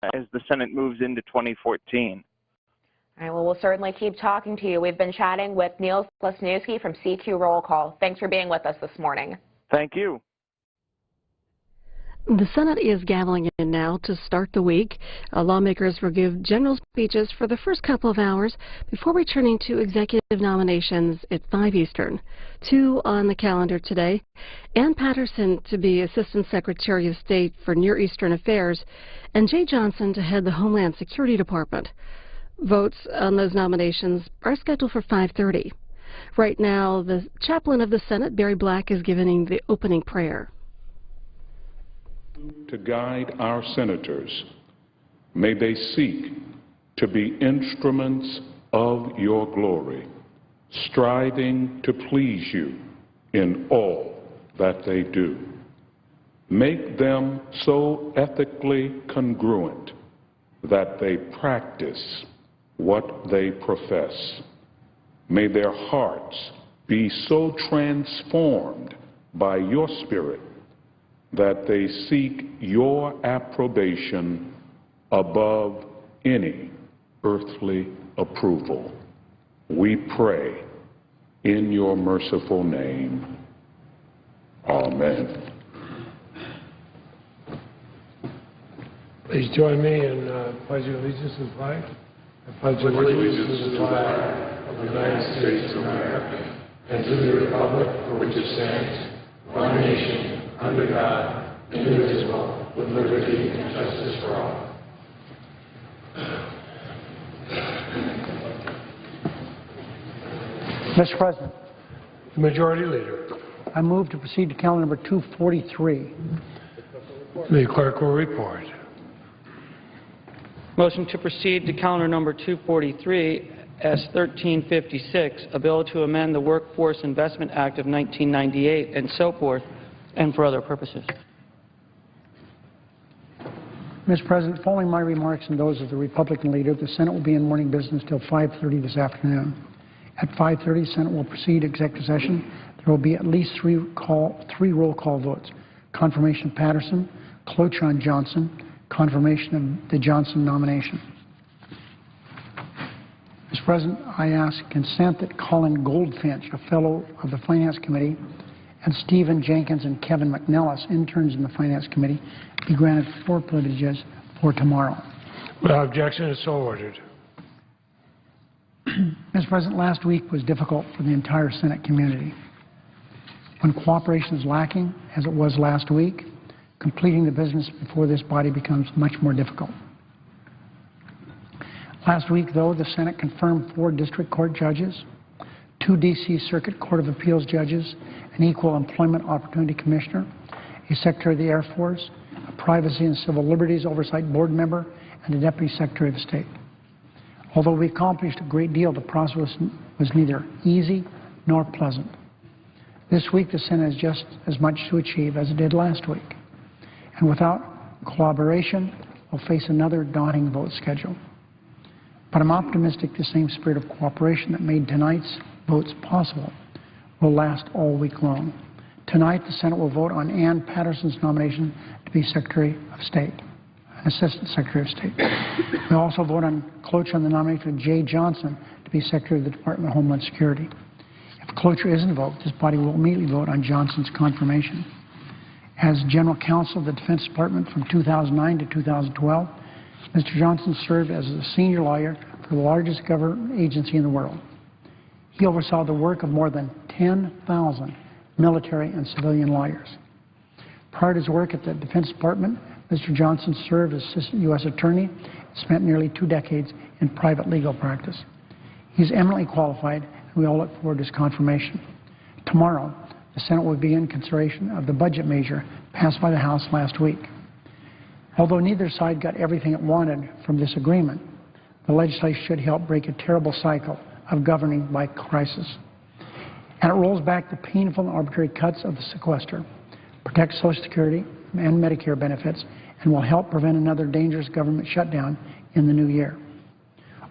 as the Senate moves into 2014. All right, well, we'll certainly keep talking to you. We've been chatting with Neil Lesniewski from CQ Roll Call. Thanks for being with us this morning. Thank you. The Senate is gaveling in now to start the week. Lawmakers will give general speeches for the first couple of hours before returning to executive nominations at 5 Eastern. 2 on the calendar today. Ann Patterson to be Assistant Secretary of State for Near Eastern Affairs, and Jeh Johnson to head the Homeland Security Department. Votes on those nominations are scheduled for 5:30. Right now, the chaplain of the Senate, Barry Black, is giving the opening prayer. To guide our senators, may they seek to be instruments of your glory, striving to please you in all that they do. Make them so ethically congruent that they practice what they profess. May their hearts be so transformed by your Spirit that they seek your approbation above any earthly approval. We pray in your merciful name. Amen. Please join me in pledging allegiance to the flag. I pledge allegiance to the flag of the United States of America and to the republic for which it stands, one nation, under God, indivisible, with liberty and justice for all. Mr. President. The Majority Leader. I move to proceed to calendar number 243. The clerk will report. Motion to proceed to calendar number 243, S 1356, a bill to amend the Workforce Investment Act of 1998 and so forth, and for other purposes. Mr. President, following my remarks and those of the Republican leader, the Senate will be in morning business till 5:30 this afternoon. At 5:30, the Senate will proceed to executive session. There will be at least three roll call votes: confirmation of Patterson, cloture on Johnson, confirmation of the Johnson nomination. Mr. President, I ask consent that Colin Goldfinch, a fellow of the Finance Committee, and Stephen Jenkins and Kevin McNellis, interns in the Finance Committee, be granted 4 privileges for tomorrow. Without objection, is so ordered. Mr. President, last week was difficult for the entire Senate community. When cooperation is lacking, as it was last week, completing the business before this body becomes much more difficult. Last week, though, the Senate confirmed 4 district court judges, 2 D.C. Circuit Court of Appeals judges, an Equal Employment Opportunity Commissioner, a Secretary of the Air Force, a Privacy and Civil Liberties Oversight Board member, and a Deputy Secretary of State. Although we accomplished a great deal, the process was neither easy nor pleasant. This week, the Senate has just as much to achieve as it did last week. And without collaboration, we'll face another daunting vote schedule. But I'm optimistic the same spirit of cooperation that made tonight's votes possible will last all week long. Tonight, the Senate will vote on Ann Patterson's nomination to be Secretary of State, an Assistant Secretary of State. We'll also vote on cloture on the nomination of Jeh Johnson to be Secretary of the Department of Homeland Security. If cloture is invoked, this body will immediately vote on Johnson's confirmation. As General Counsel of the Defense Department from 2009 to 2012, Mr. Johnson served as a senior lawyer for the largest government agency in the world. He oversaw the work of more than 10,000 military and civilian lawyers. Prior to his work at the Defense Department, Mr. Johnson served as Assistant U.S. Attorney and spent nearly 2 decades in private legal practice. He's eminently qualified, and we all look forward to his confirmation. Tomorrow, the Senate will begin consideration of the budget measure passed by the House last week. Although neither side got everything it wanted from this agreement, the legislation should help break a terrible cycle of governing by crisis. And it rolls back the painful and arbitrary cuts of the sequester, protects Social Security and Medicare benefits, and will help prevent another dangerous government shutdown in the new year.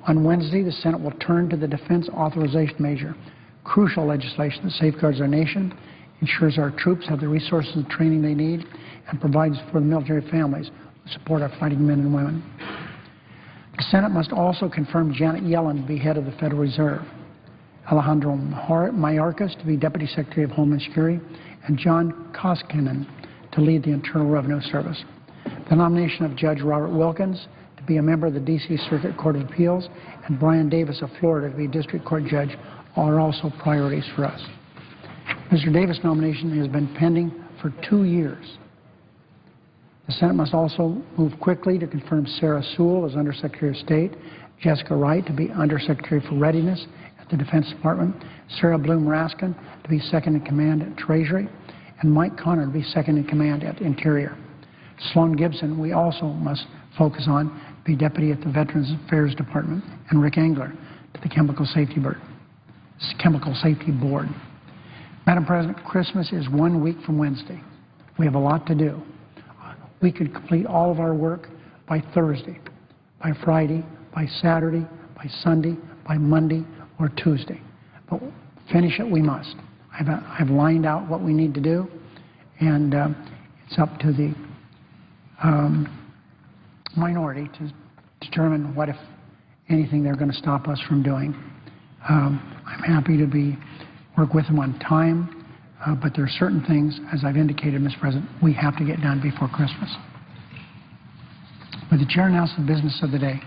On Wednesday, the Senate will turn to the Defense Authorization Measure, crucial legislation that safeguards our nation, ensures our troops have the resources and training they need, and provides for the military families who support our fighting men and women. The Senate must also confirm Janet Yellen to be head of the Federal Reserve, Alejandro Mayorkas to be Deputy Secretary of Homeland Security, and John Koskinen to lead the Internal Revenue Service. The nomination of Judge Robert Wilkins to be a member of the D.C. Circuit Court of Appeals and Brian Davis of Florida to be District Court Judge are also priorities for us. Mr. Davis' nomination has been pending for 2 years. The Senate must also move quickly to confirm Sarah Sewell as Undersecretary of State, Jessica Wright to be Undersecretary for Readiness at the Defense Department, Sarah Bloom Raskin to be Second in Command at Treasury, and Mike Connor to be Second in Command at Interior. Sloan Gibson, we also must focus on, to be Deputy at the Veterans Affairs Department, and Rick Engler to the Chemical Safety Board. Madam President, Christmas is 1 week from Wednesday. We have a lot to do. We could complete all of our work by Thursday, by Friday, by Saturday, by Sunday, by Monday, or Tuesday. But finish it we must. I've lined out what we need to do, and it's up to the minority to determine what, if anything, they're going to stop us from doing. I'm happy to work with them on time, but there are certain things, as I've indicated, Mr. President, we have to get done before Christmas. Would the Chair announce the business of the day?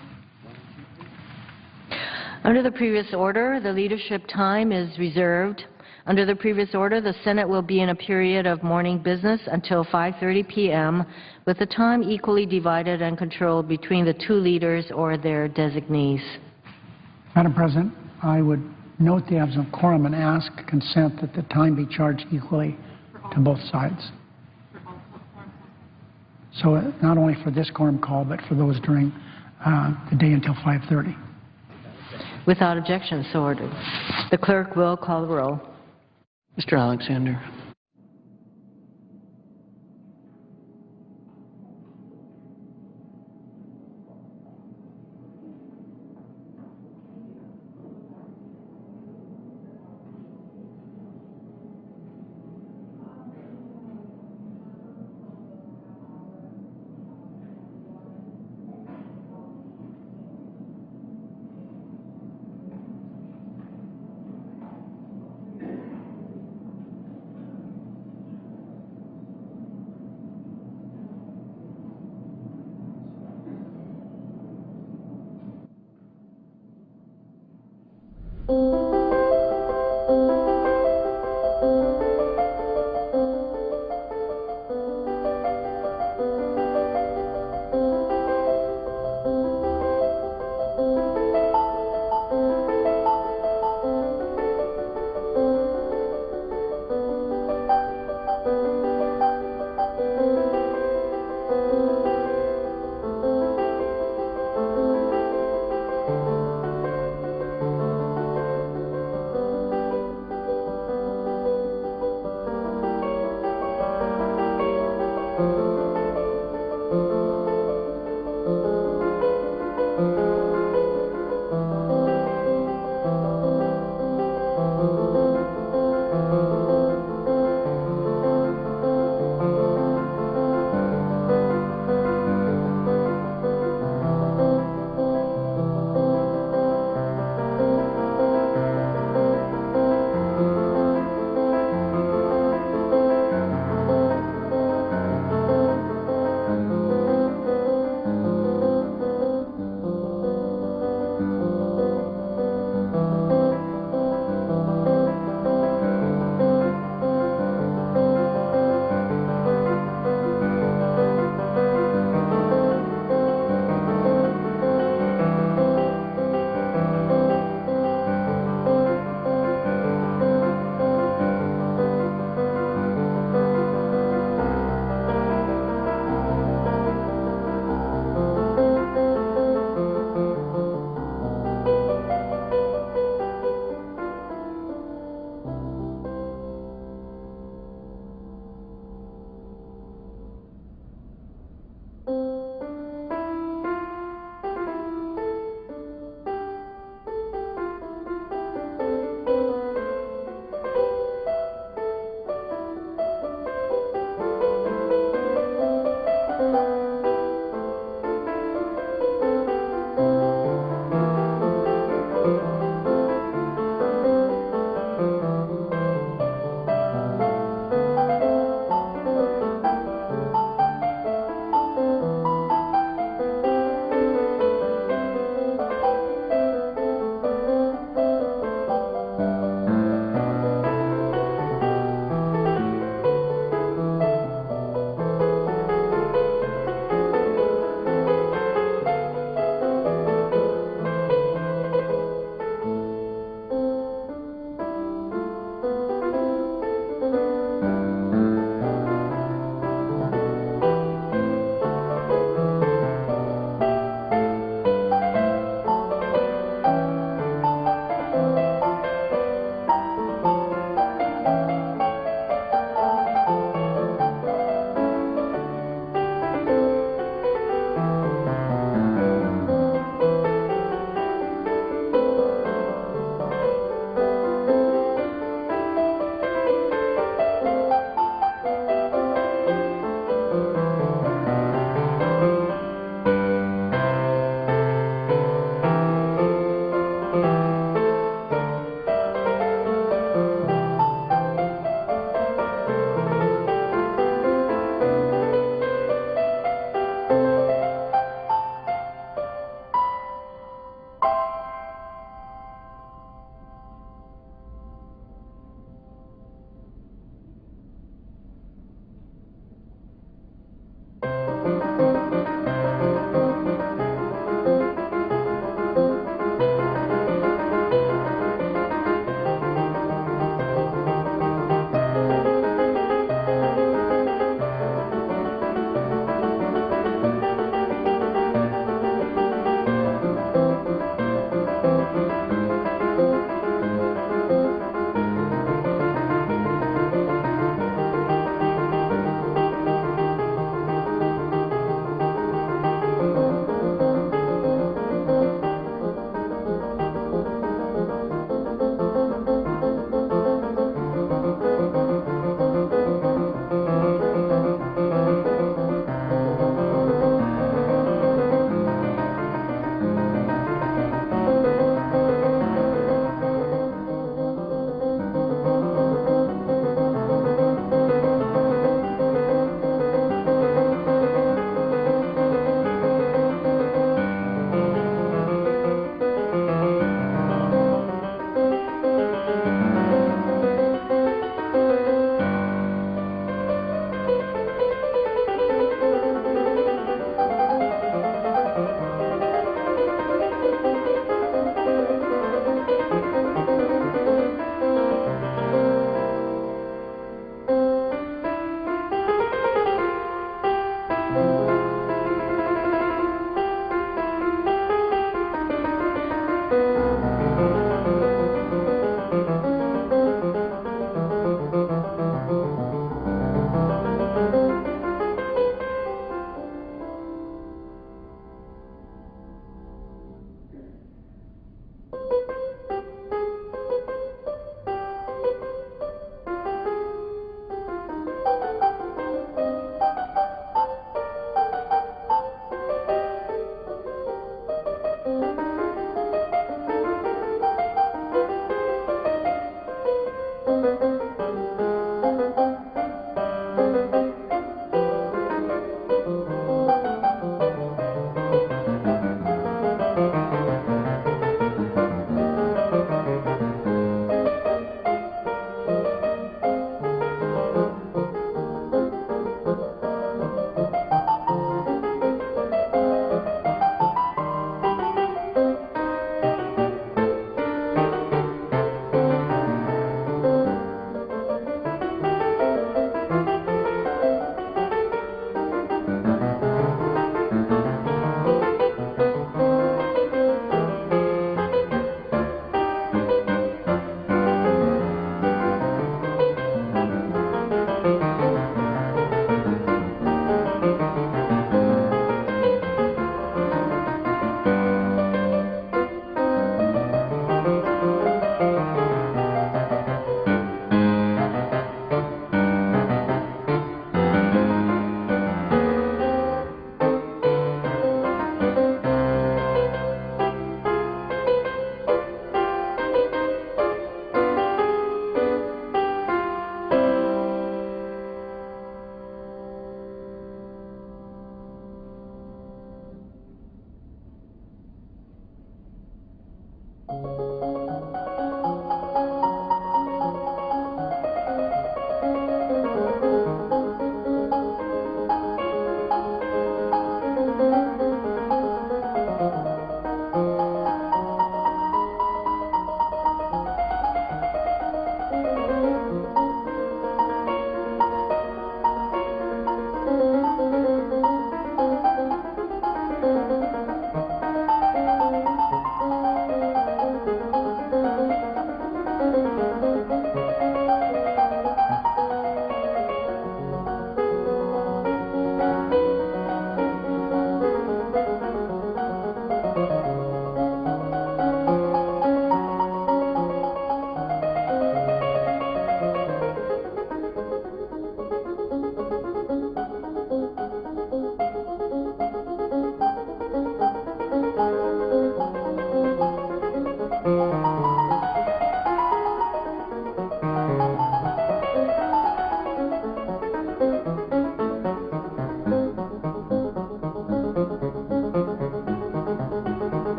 Under the previous order, the leadership time is reserved. Under the previous order, the Senate will be in a period of morning business until 5:30 p.m., with the time equally divided and controlled between the two leaders or their designees. Madam President, I would note the absence of quorum and ask consent that the time be charged equally to both sides. So not only for this quorum call, but for those during the day until 5:30. Without objection, so ordered. The clerk will call the roll. Mr. Alexander.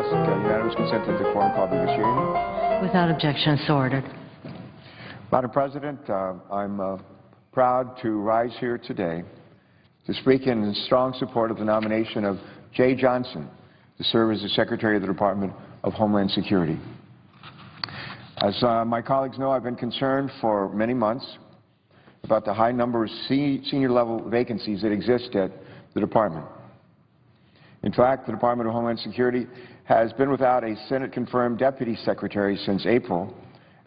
ask unanimous consent that the quorum call be resumed. Without objection, so ordered. Madam President, I'm proud to rise here today to speak in strong support of the nomination of Jeh Johnson to serve as the Secretary of the Department of Homeland Security. As my colleagues know, I've been concerned for many months about the high number of senior-level vacancies that exist at the Department. In fact, the Department of Homeland Security has been without a Senate-confirmed Deputy Secretary since April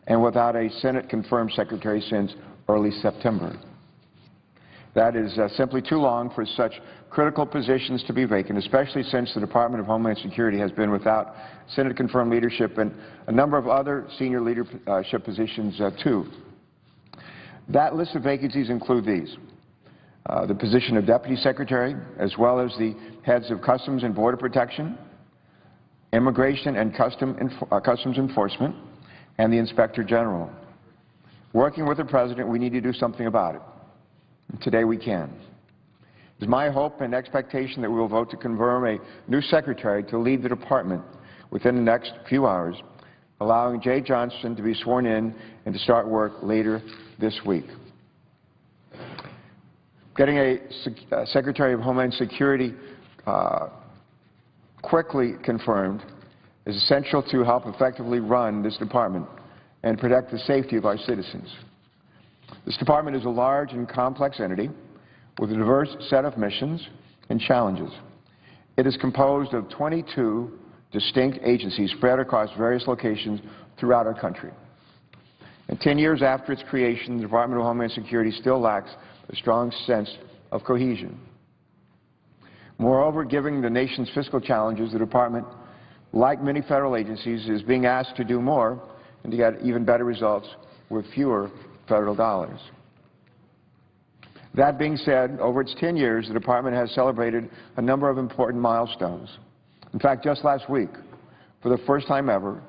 and without a Senate-confirmed Secretary since early September. That is simply too long for such critical positions to be vacant, especially since the Department of Homeland Security has been without Senate-confirmed leadership and a number of other senior leadership positions, too. That list of vacancies include these: the position of Deputy Secretary, as well as the heads of Customs and Border Protection, Immigration and Customs Enforcement, and the Inspector General. Working with the President, we need to do something about it. And today we can. It is my hope and expectation that we will vote to confirm a new Secretary to lead the Department within the next few hours, allowing Jeh Johnson to be sworn in and to start work later this week. Getting a Secretary of Homeland Security quickly confirmed is essential to help effectively run this department and protect the safety of our citizens. This department is a large and complex entity with a diverse set of missions and challenges. It is composed of 22 distinct agencies spread across various locations throughout our country. And 10 years after its creation, the Department of Homeland Security still lacks a strong sense of cohesion. Moreover, given the nation's fiscal challenges, the Department, like many federal agencies, is being asked to do more and to get even better results with fewer federal dollars. That being said, over its 10 years, the Department has celebrated a number of important milestones. In fact, just last week, for the first time ever,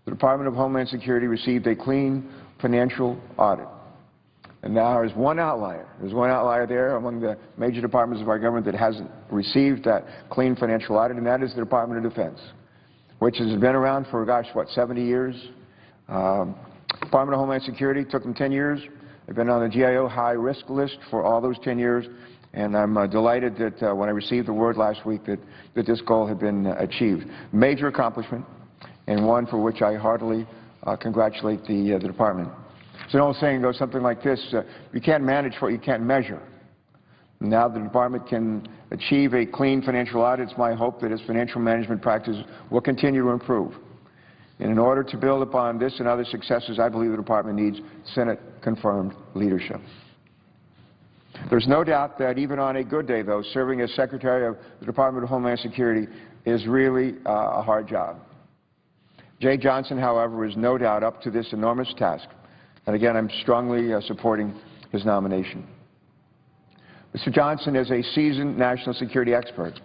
the Department of Homeland Security received a clean financial audit. And now there's one outlier. There's one outlier there among the major departments of our government that hasn't received that clean financial audit, and that is the Department of Defense, which has been around for, gosh, what, 70 years? Department of Homeland Security took them 10 years. They've been on the GIO high-risk list for all those 10 years, and I'm delighted that when I received the word last week that this goal had been achieved. Major accomplishment, and one for which I heartily congratulate the Department. So an old saying goes something like this: you can't manage what you can't measure. Now the Department can achieve a clean financial audit. It's my hope that its financial management practices will continue to improve. And in order to build upon this and other successes, I believe the Department needs Senate-confirmed leadership. There's no doubt that even on a good day, though, serving as Secretary of the Department of Homeland Security is really a hard job. Jeh Johnson, however, is no doubt up to this enormous task. And again, I'm strongly supporting his nomination. Mr. Johnson is a seasoned national security expert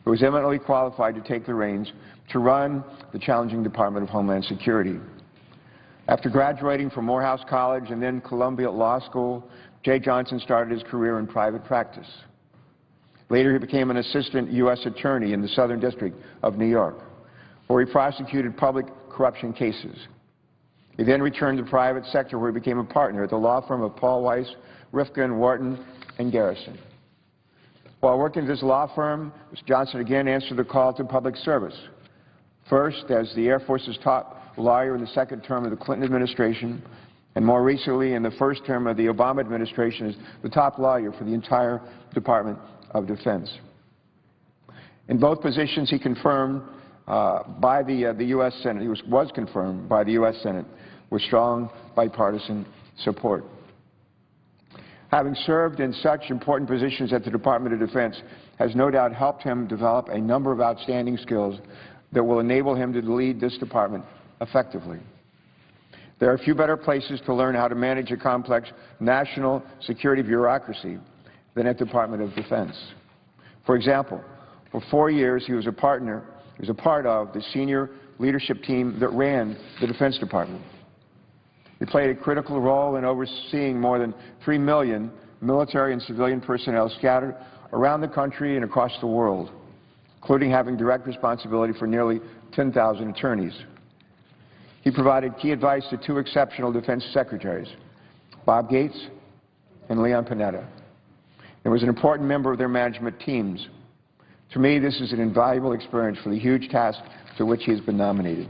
who is eminently qualified to take the reins to run the challenging Department of Homeland Security. After graduating from Morehouse College and then Columbia Law School, Jeh Johnson started his career in private practice. Later, he became an assistant U.S. attorney in the Southern District of New York, where he prosecuted public corruption cases. He then returned to the private sector, where he became a partner at the law firm of Paul Weiss, Rifkin, Wharton, and Garrison. While working at this law firm, Mr. Johnson again answered the call to public service, first as the Air Force's top lawyer in the second term of the Clinton administration, and more recently in the first term of the Obama administration as the top lawyer for the entire Department of Defense. In both positions, he confirmed by the U.S. Senate, he was confirmed by the U.S. Senate with strong bipartisan support. Having served in such important positions at the Department of Defense has no doubt helped him develop a number of outstanding skills that will enable him to lead this department effectively. There are few better places to learn how to manage a complex national security bureaucracy than at the Department of Defense. For example, for 4 years he was a part of the senior leadership team that ran the Defense Department. He played a critical role in overseeing more than 3 million military and civilian personnel scattered around the country and across the world, including having direct responsibility for nearly 10,000 attorneys. He provided key advice to two exceptional defense secretaries, Bob Gates and Leon Panetta, and was an important member of their management teams. To me, this is an invaluable experience for the huge task to which he has been nominated.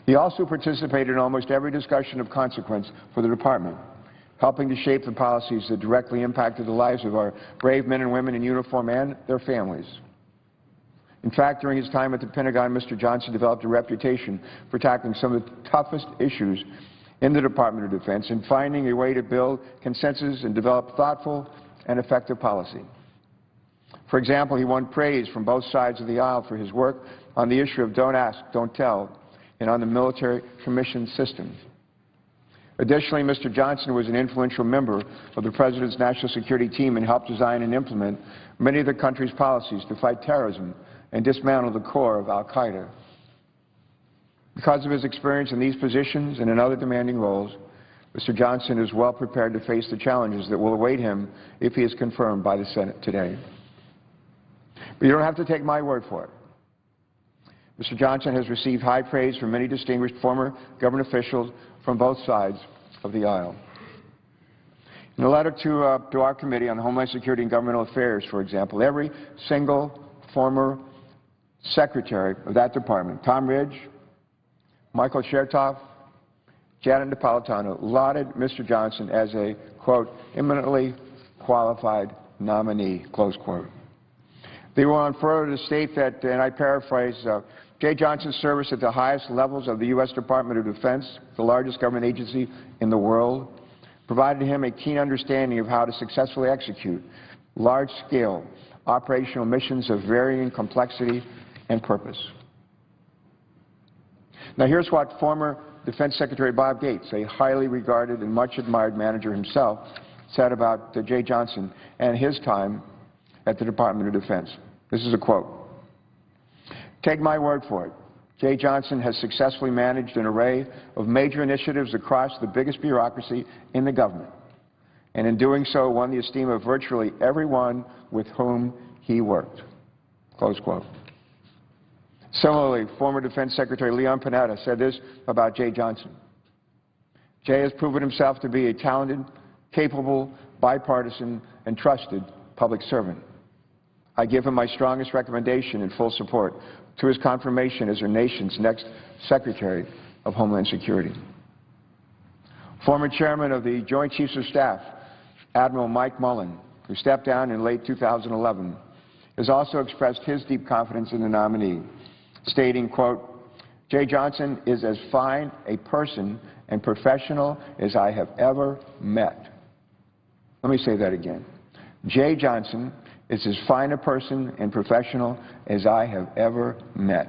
He also participated in almost every discussion of consequence for the department, helping to shape the policies that directly impacted the lives of our brave men and women in uniform and their families. In fact, during his time at the Pentagon, Mr. Johnson developed a reputation for tackling some of the toughest issues in the Department of Defense and finding a way to build consensus and develop thoughtful and effective policy. For example, he won praise from both sides of the aisle for his work on the issue of don't ask, don't tell, and on the military commission system. Additionally, Mr. Johnson was an influential member of the President's national security team and helped design and implement many of the country's policies to fight terrorism and dismantle the core of al-Qaeda. Because of his experience in these positions and in other demanding roles, Mr. Johnson is well prepared to face the challenges that will await him if he is confirmed by the Senate today. But you don't have to take my word for it. Mr. Johnson has received high praise from many distinguished former government officials from both sides of the aisle. In a letter to our Committee on Homeland Security and Governmental Affairs, for example, every single former secretary of that department, Tom Ridge, Michael Chertoff, Janet Napolitano, lauded Mr. Johnson as a, quote, eminently qualified nominee, close quote. They went on further to state that, and I paraphrase, Jeh Johnson's service at the highest levels of the U.S. Department of Defense, the largest government agency in the world, provided him a keen understanding of how to successfully execute large-scale operational missions of varying complexity and purpose. Now here's what former Defense Secretary Bob Gates, a highly regarded and much admired manager himself, said about Jeh Johnson and his time at the Department of Defense. This is a quote. Take my word for it. Jeh Johnson has successfully managed an array of major initiatives across the biggest bureaucracy in the government, and in doing so won the esteem of virtually everyone with whom he worked. Close quote. Similarly, former Defense Secretary Leon Panetta said this about Jeh Johnson. Jeh has proven himself to be a talented, capable, bipartisan, and trusted public servant. I give him my strongest recommendation and full support to his confirmation as our nation's next Secretary of Homeland Security. Former Chairman of the Joint Chiefs of Staff, Admiral Mike Mullen, who stepped down in late 2011, has also expressed his deep confidence in the nominee, stating, quote, Jeh Johnson is as fine a person and professional as I have ever met. Let me say that again. Jeh Johnson is as fine a person and professional as I have ever met.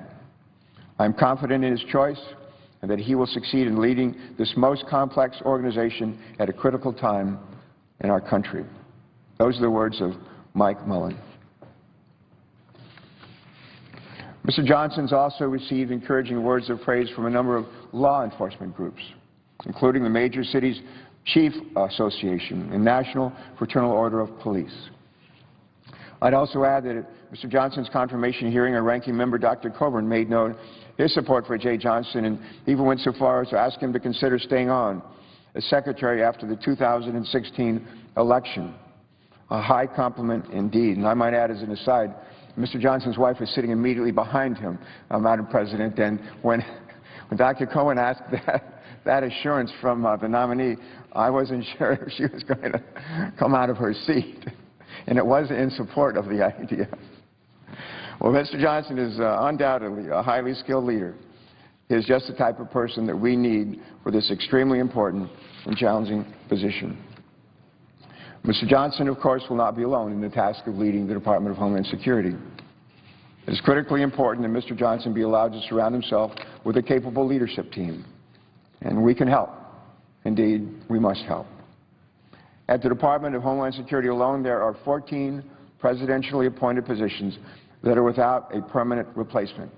I'm confident in his choice and that he will succeed in leading this most complex organization at a critical time in our country. Those are the words of Mike Mullen. Mr. Johnson's also received encouraging words of praise from a number of law enforcement groups, including the Major Cities Chief Association and National Fraternal Order of Police. I'd also add that at Mr. Johnson's confirmation hearing, our ranking member, Dr. Coburn, made known his support for Jeh Johnson and even went so far as to ask him to consider staying on as Secretary after the 2016 election. A high compliment indeed. And I might add as an aside, Mr. Johnson's wife was sitting immediately behind him, Madam President, and when Dr. Cohen asked that assurance from the nominee, I wasn't sure if she was going to come out of her seat. And it was in support of the idea. Well, Mr. Johnson is undoubtedly a highly skilled leader. He is just the type of person that we need for this extremely important and challenging position. Mr. Johnson, of course, will not be alone in the task of leading the Department of Homeland Security. It is critically important that Mr. Johnson be allowed to surround himself with a capable leadership team. And we can help. Indeed, we must help. At the Department of Homeland Security alone, there are 14 presidentially appointed positions that are without a permanent replacement.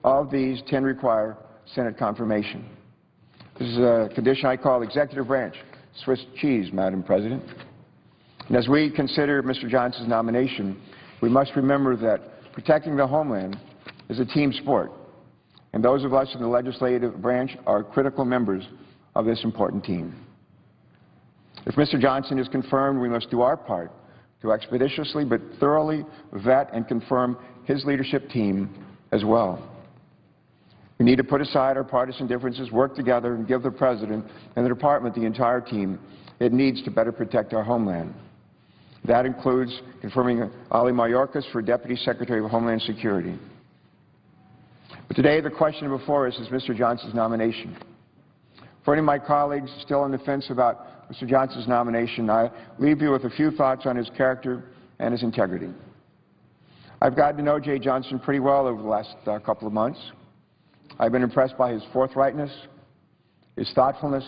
Of these, 10 require Senate confirmation. This is a condition I call executive branch Swiss cheese, Madam President. And as we consider Mr. Johnson's nomination, We must remember that protecting the homeland is a team sport, and those of us in the legislative branch are critical members of this important team. If Mr. Johnson is confirmed, we must do our part to expeditiously but thoroughly vet and confirm his leadership team as well. We need to put aside our partisan differences, work together, and give the President and the Department the entire team it needs to better protect our homeland. That includes confirming Ali Mayorkas for Deputy Secretary of Homeland Security. But today the question before us is Mr. Johnson's nomination. For any of my colleagues still on the fence about Mr. Johnson's nomination, I leave you with a few thoughts on his character and his integrity. I've gotten to know Jeh Johnson pretty well over the last couple of months. I've been impressed by his forthrightness, his thoughtfulness,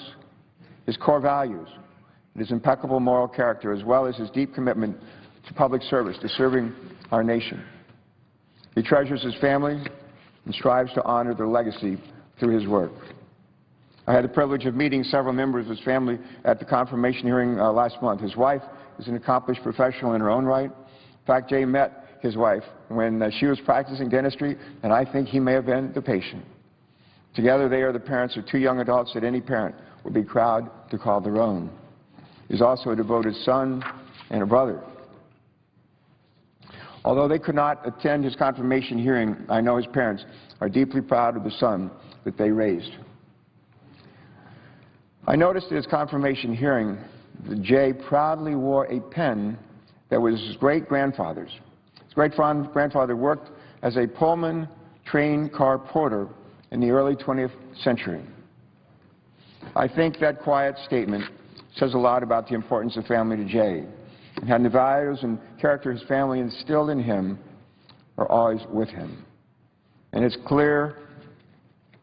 his core values, and his impeccable moral character, as well as his deep commitment to public service, to serving our nation. He treasures his family and strives to honor their legacy through his work. I had the privilege of meeting several members of his family at the confirmation hearing last month. His wife is an accomplished professional in her own right. In fact, Jeh met his wife when she was practicing dentistry, and I think he may have been the patient. Together, they are the parents of two young adults that any parent would be proud to call their own. He's also a devoted son and a brother. Although they could not attend his confirmation hearing, I know his parents are deeply proud of the son that they raised. I noticed at his confirmation hearing that Jeh proudly wore a pen that was his great-grandfather's. His great-grandfather worked as a Pullman train car porter in the early 20th century. I think that quiet statement says a lot about the importance of family to Jeh, and the values and character his family instilled in him are always with him. And it's clear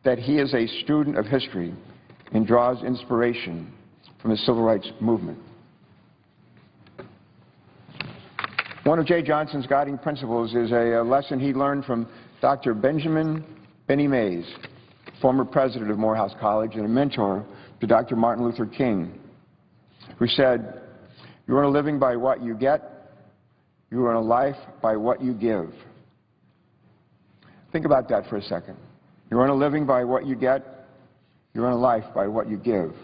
that he is a student of history and draws inspiration from the civil rights movement. One of Jeh Johnson's guiding principles is a lesson he learned from Dr. Benjamin Benny Mays, former president of Morehouse College and a mentor to Dr. Martin Luther King, who said, "You earn a living by what you get, you earn a life by what you give." Think about that for a second. You earn a living by what you get, you earn a life by what you give.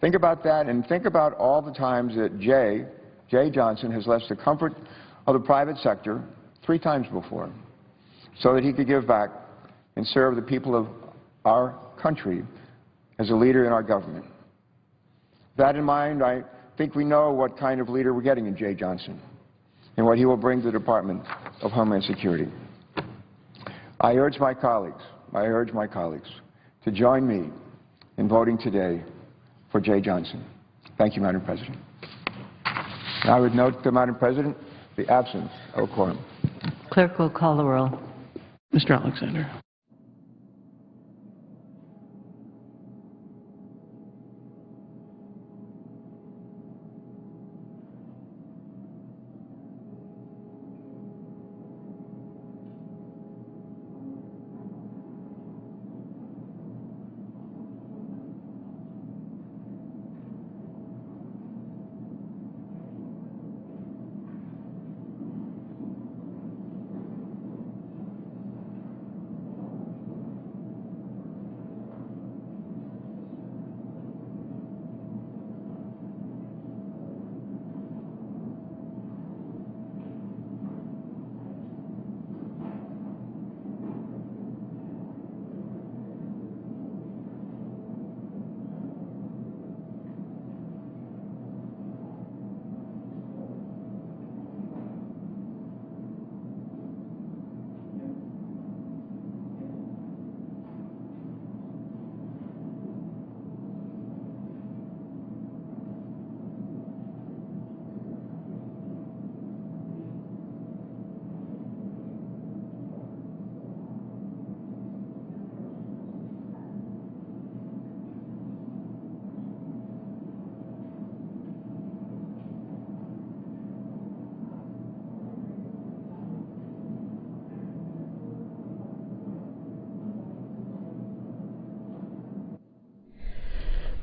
Think about that, and think about all the times that Jeh Johnson has left the comfort of the private sector 3 times before so that he could give back and serve the people of our country as a leader in our government. With that in mind, I think we know what kind of leader we're getting in Jeh Johnson and what he will bring to the Department of Homeland Security. I urge my colleagues to join me in voting today for Jeh Johnson. Thank you, Madam President. I would note, Madam President, the absence of a quorum. Clerk will call the roll. Mr. Alexander.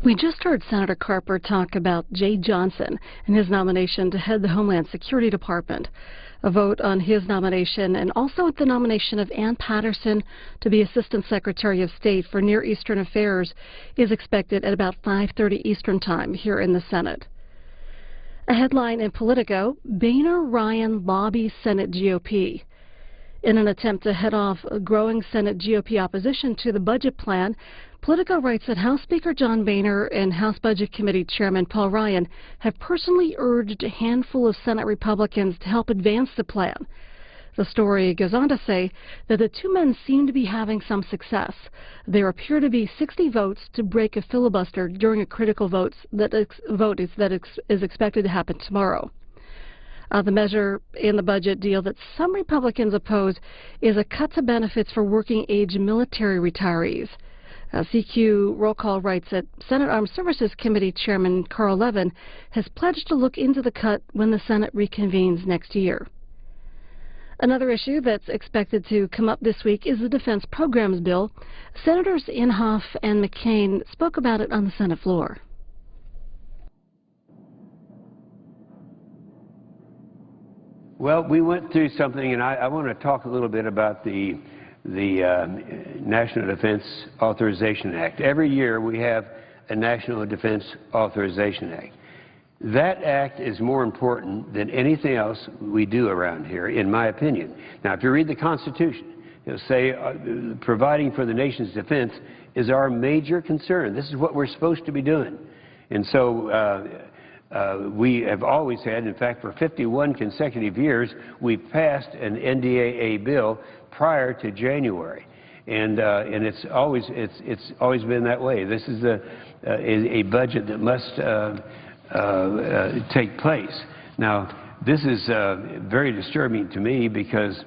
We just heard Senator Carper talk about Jeh Johnson and his nomination to head the Homeland Security Department. A vote on his nomination and also the nomination of Patterson to be Assistant Secretary of State for Near Eastern Affairs is expected at about 5:30 Eastern Time here in the Senate. A headline in Politico, Boehner-Ryan lobbies Senate GOP. In an attempt to head off a growing Senate GOP opposition to the budget plan, Politico writes that House Speaker John Boehner and House Budget Committee Chairman Paul Ryan have personally urged a handful of Senate Republicans to help advance the plan. The story goes on to say that the two men seem to be having some success. There appear to be 60 votes to break a filibuster during a critical vote that is expected to happen tomorrow. The measure in the budget deal that some Republicans oppose is a cut to benefits for working-age military retirees. CQ Roll Call writes that Senate Armed Services Committee Chairman Carl Levin has pledged to look into the cut when the Senate reconvenes next year. Another issue that's expected to come up this week is the Defense Programs Bill. Senators Inhofe and McCain spoke about it on the Senate floor. Well, we went through something, and I want to talk a little bit about the National Defense Authorization Act. Every year we have a National Defense Authorization Act. That act is more important than anything else we do around here, in my opinion. Now, if you read the Constitution, it'll say providing for the nation's defense is our major concern. This is what we're supposed to be doing. And so we have always had, in fact, for 51 consecutive years, we've passed an NDAA bill prior to January. And it's always been that way. This is a budget that must take place. Now, this is very disturbing to me because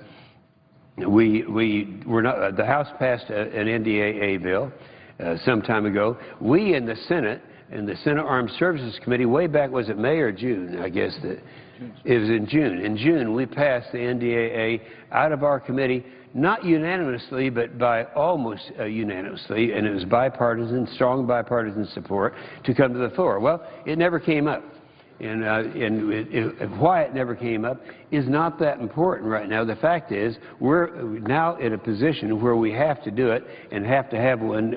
the House passed an NDAA bill some time ago. We in the Senate, in the Senate Armed Services Committee, way back, was it May or June? I guess that it was in June. In June, we passed the NDAA out of our committee, not unanimously, but by almost unanimously, and it was bipartisan, strong bipartisan support to come to the floor. Well, it never came up. And why it never came up is not that important right now. The fact is, we're now in a position where we have to do it and have to have one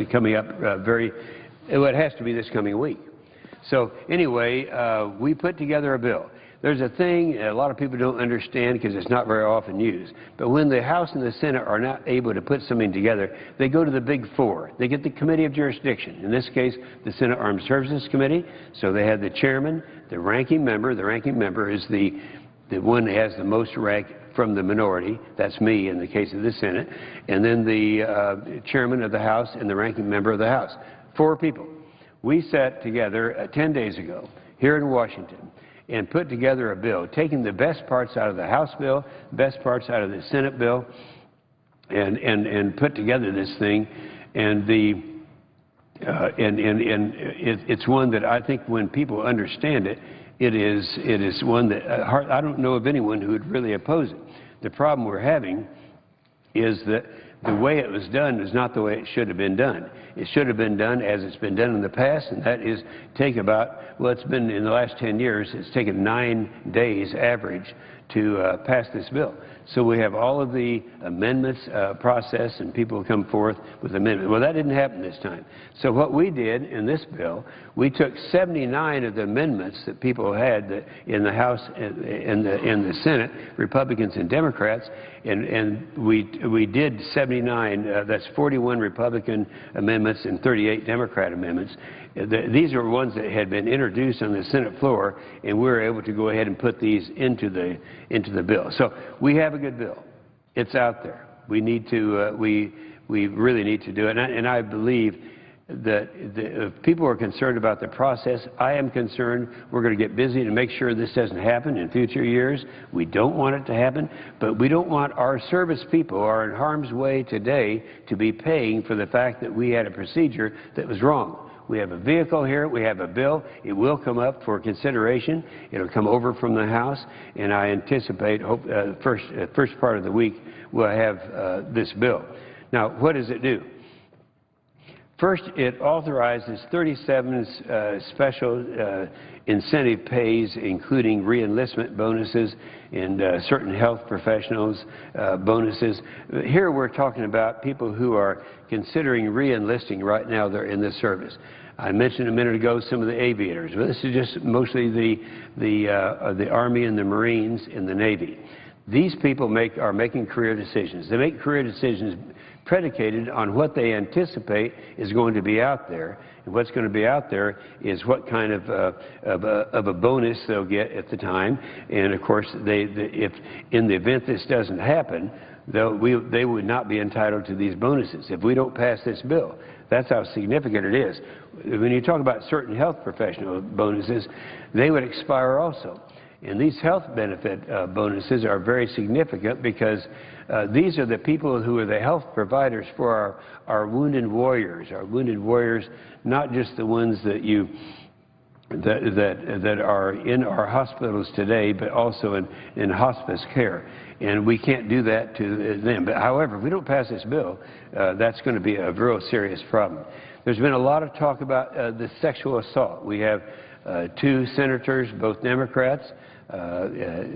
coming up it has to be this coming week. So anyway, we put together a bill. There's a thing a lot of people don't understand because it's not very often used. But when the House and the Senate are not able to put something together, they go to the big four. They get the Committee of Jurisdiction. In this case, the Senate Armed Services Committee. So they have the chairman, the ranking member. The ranking member is the one that has the most rank from the minority. That's me in the case of the Senate. And then the chairman of the House and the ranking member of the House. 4 people. We sat together 10 days ago here in Washington and put together a bill, taking the best parts out of the House bill, best parts out of the Senate bill, and put together this thing. And it's one that I think when people understand it, it is one that I don't know of anyone who would really oppose it. The problem we're having is that the way it was done is not the way it should have been done. It should have been done as it's been done in the past, and that is take about, well, it's been in the last 10 years, it's taken 9 days average to pass this bill. So we have all of the amendments processed, and people come forth with amendments. Well, that didn't happen this time. So what we did in this bill, we took 79 of the amendments that people had in the House and in the Senate, Republicans and Democrats, and we did 79. That's 41 Republican amendments and 38 Democrat amendments. These are ones that had been introduced on the Senate floor, and we were able to go ahead and put these into the bill. So we have a good bill. It's out there. We need to we really need to do it. And I believe that if people are concerned about the process, I am concerned. We're going to get busy to make sure this doesn't happen in future years. We don't want it to happen, but we don't want our service people who are in harm's way today to be paying for the fact that we had a procedure that was wrong. We have a vehicle here. We have a bill. It will come up for consideration. It'll come over from the House, and I anticipate first part of the week we'll have this bill. Now, what does it do? First, it authorizes 37 special incentive pays, including reenlistment bonuses and certain health professionals bonuses. Here we're talking about people who are considering reenlisting right now. They're in the service. I mentioned a minute ago some of the aviators. But this is just mostly the Army and the Marines and the Navy. These people are making career decisions. They make career decisions predicated on what they anticipate is going to be out there. And what's going to be out there is what kind of a bonus they'll get at the time. And of course, if in the event this doesn't happen, they would not be entitled to these bonuses if we don't pass this bill. That's how significant it is. When you talk about certain health professional bonuses, they would expire also. And these health benefit bonuses are very significant because these are the people who are the health providers for our wounded warriors. Our wounded warriors, not just the ones that are in our hospitals today, but also in hospice care. And we can't do that to them. But however, if we don't pass this bill, that's going to be a real serious problem. There's been a lot of talk about the sexual assault. We have two senators, both Democrats, Senator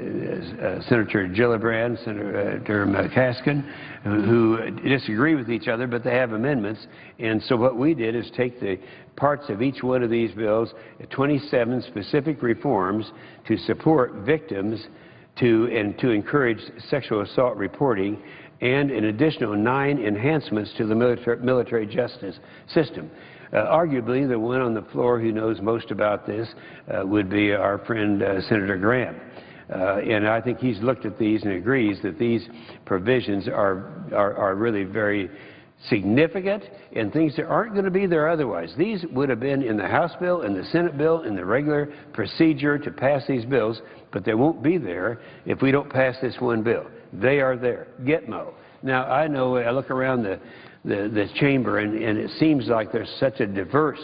Gillibrand, Senator McCaskill, who disagree with each other, but they have amendments. And so what we did is take the parts of each one of these bills, 27 specific reforms to support victims and to encourage sexual assault reporting, and an additional 9 enhancements to the military justice system. Arguably, the one on the floor who knows most about this would be our friend Senator Graham. And I think he's looked at these and agrees that these provisions are really very significant and things that aren't going to be there otherwise. These would have been in the House bill, in the Senate bill, in the regular procedure to pass these bills, but they won't be there if we don't pass this one bill. They are there. Gitmo. Now, I know I look around the chamber and it seems like there's such a diverse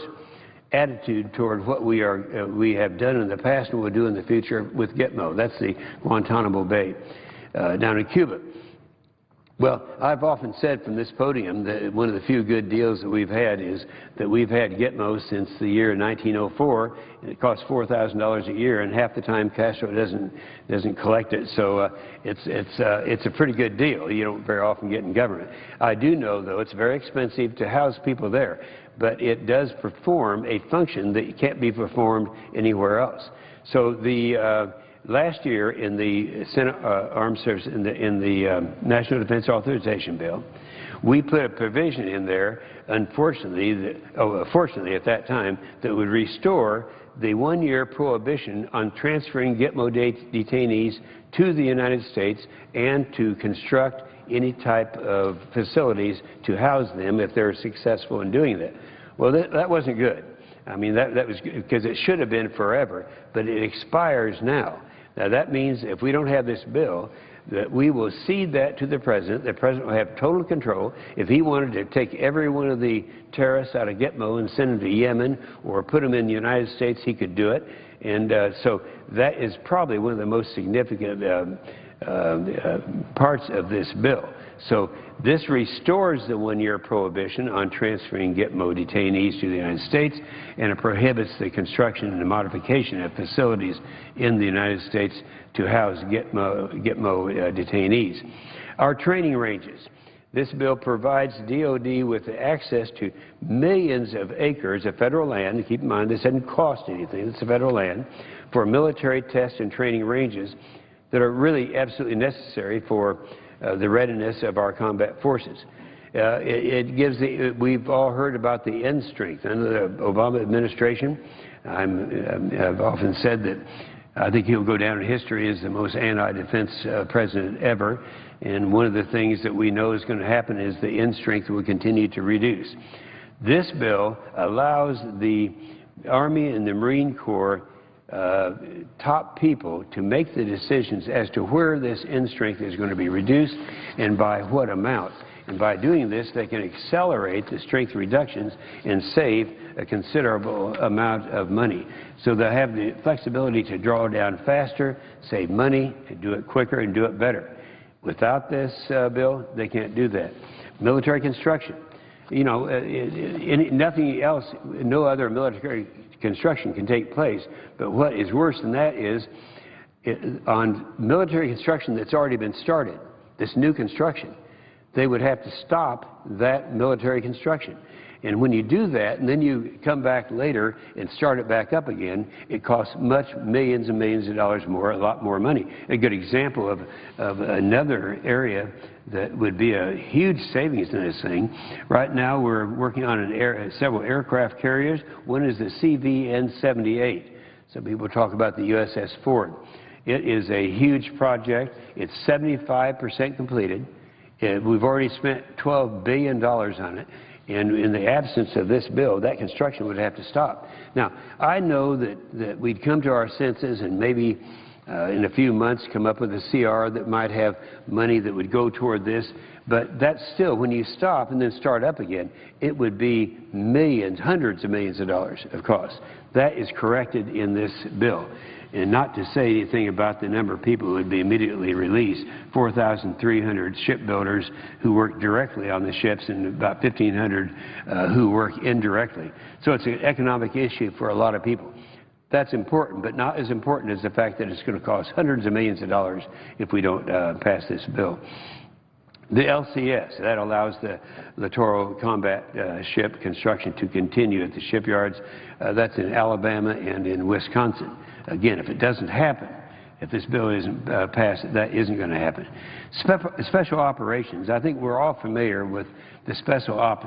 attitude toward what we have done in the past and will do in the future with Gitmo. That's the Guantanamo Bay down in Cuba. Well, I've often said from this podium that one of the few good deals that we've had is that we've had Gitmo since the year 1904, and it costs $4,000 a year, and half the time Castro doesn't collect it. So it's a pretty good deal. You don't very often get in government. I do know, though, it's very expensive to house people there, but it does perform a function that can't be performed anywhere else. So last year in the Senate Armed Services, in the National Defense Authorization Bill, we put a provision in there, fortunately at that time, that would restore the 1-year prohibition on transferring Gitmo detainees to the United States and to construct any type of facilities to house them if they're successful in doing that. Well, that wasn't good. I mean, that was because it should have been forever, but it expires now. Now, that means if we don't have this bill, that we will cede that to the President. The President will have total control. If he wanted to take every one of the terrorists out of Gitmo and send them to Yemen or put them in the United States, he could do it. And so that is probably one of the most significant parts of this bill. So this restores the 1-year prohibition on transferring Gitmo detainees to the United States, and it prohibits the construction and the modification of facilities in the United States to house Gitmo detainees. Our training ranges. This bill provides DOD with access to millions of acres of federal land. Keep in mind, this doesn't cost anything. It's federal land for military test and training ranges that are really absolutely necessary for the readiness of our combat forces. We've all heard about the end strength. Under the Obama administration, I've often said that I think he'll go down in history as the most anti-defense president ever. And one of the things that we know is going to happen is the end strength will continue to reduce. This bill allows the Army and the Marine Corps top people to make the decisions as to where this end strength is going to be reduced and by what amount. And by doing this, they can accelerate the strength reductions and save a considerable amount of money. So they'll have the flexibility to draw down faster, save money, and do it quicker and do it better. Without this bill, they can't do that. Military construction. you know, nothing else, no other military construction can take place. But what is worse than that is on military construction that's already been started, this new construction, they would have to stop that military construction. And when you do that, and then you come back later and start it back up again, it costs millions and millions of dollars more, a lot more money. A good example of another area that would be a huge savings in this thing. Right now we're working on several aircraft carriers. One is the CVN-78. Some people talk about the USS Ford. It is a huge project. It's 75% completed. We've already spent $12 billion on it. And in the absence of this bill, that construction would have to stop. Now, I know that we'd come to our senses and maybe in a few months come up with a CR that might have money that would go toward this, but that's still, when you stop and then start up again, it would be millions, hundreds of millions of dollars of cost. That is corrected in this bill. And not to say anything about the number of people who would be immediately released, 4,300 shipbuilders who work directly on the ships and about 1,500 who work indirectly. So it's an economic issue for a lot of people. That's important, but not as important as the fact that it's going to cost hundreds of millions of dollars if we don't pass this bill. The LCS, that allows the littoral combat ship construction to continue at the shipyards. That's in Alabama and in Wisconsin. Again, if it doesn't happen, if this bill isn't passed, that isn't going to happen. Special operations, I think we're all familiar with the special ops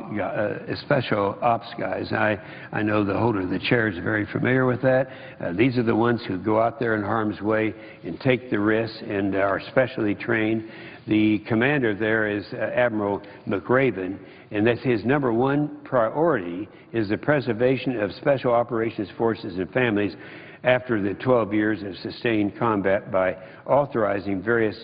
guys. I know the holder of the chair is very familiar with that. These are the ones who go out there in harm's way and take the risks and are specially trained. The commander there is Admiral McRaven, and that's his number one priority is the preservation of special operations forces and families after the 12 years of sustained combat by authorizing various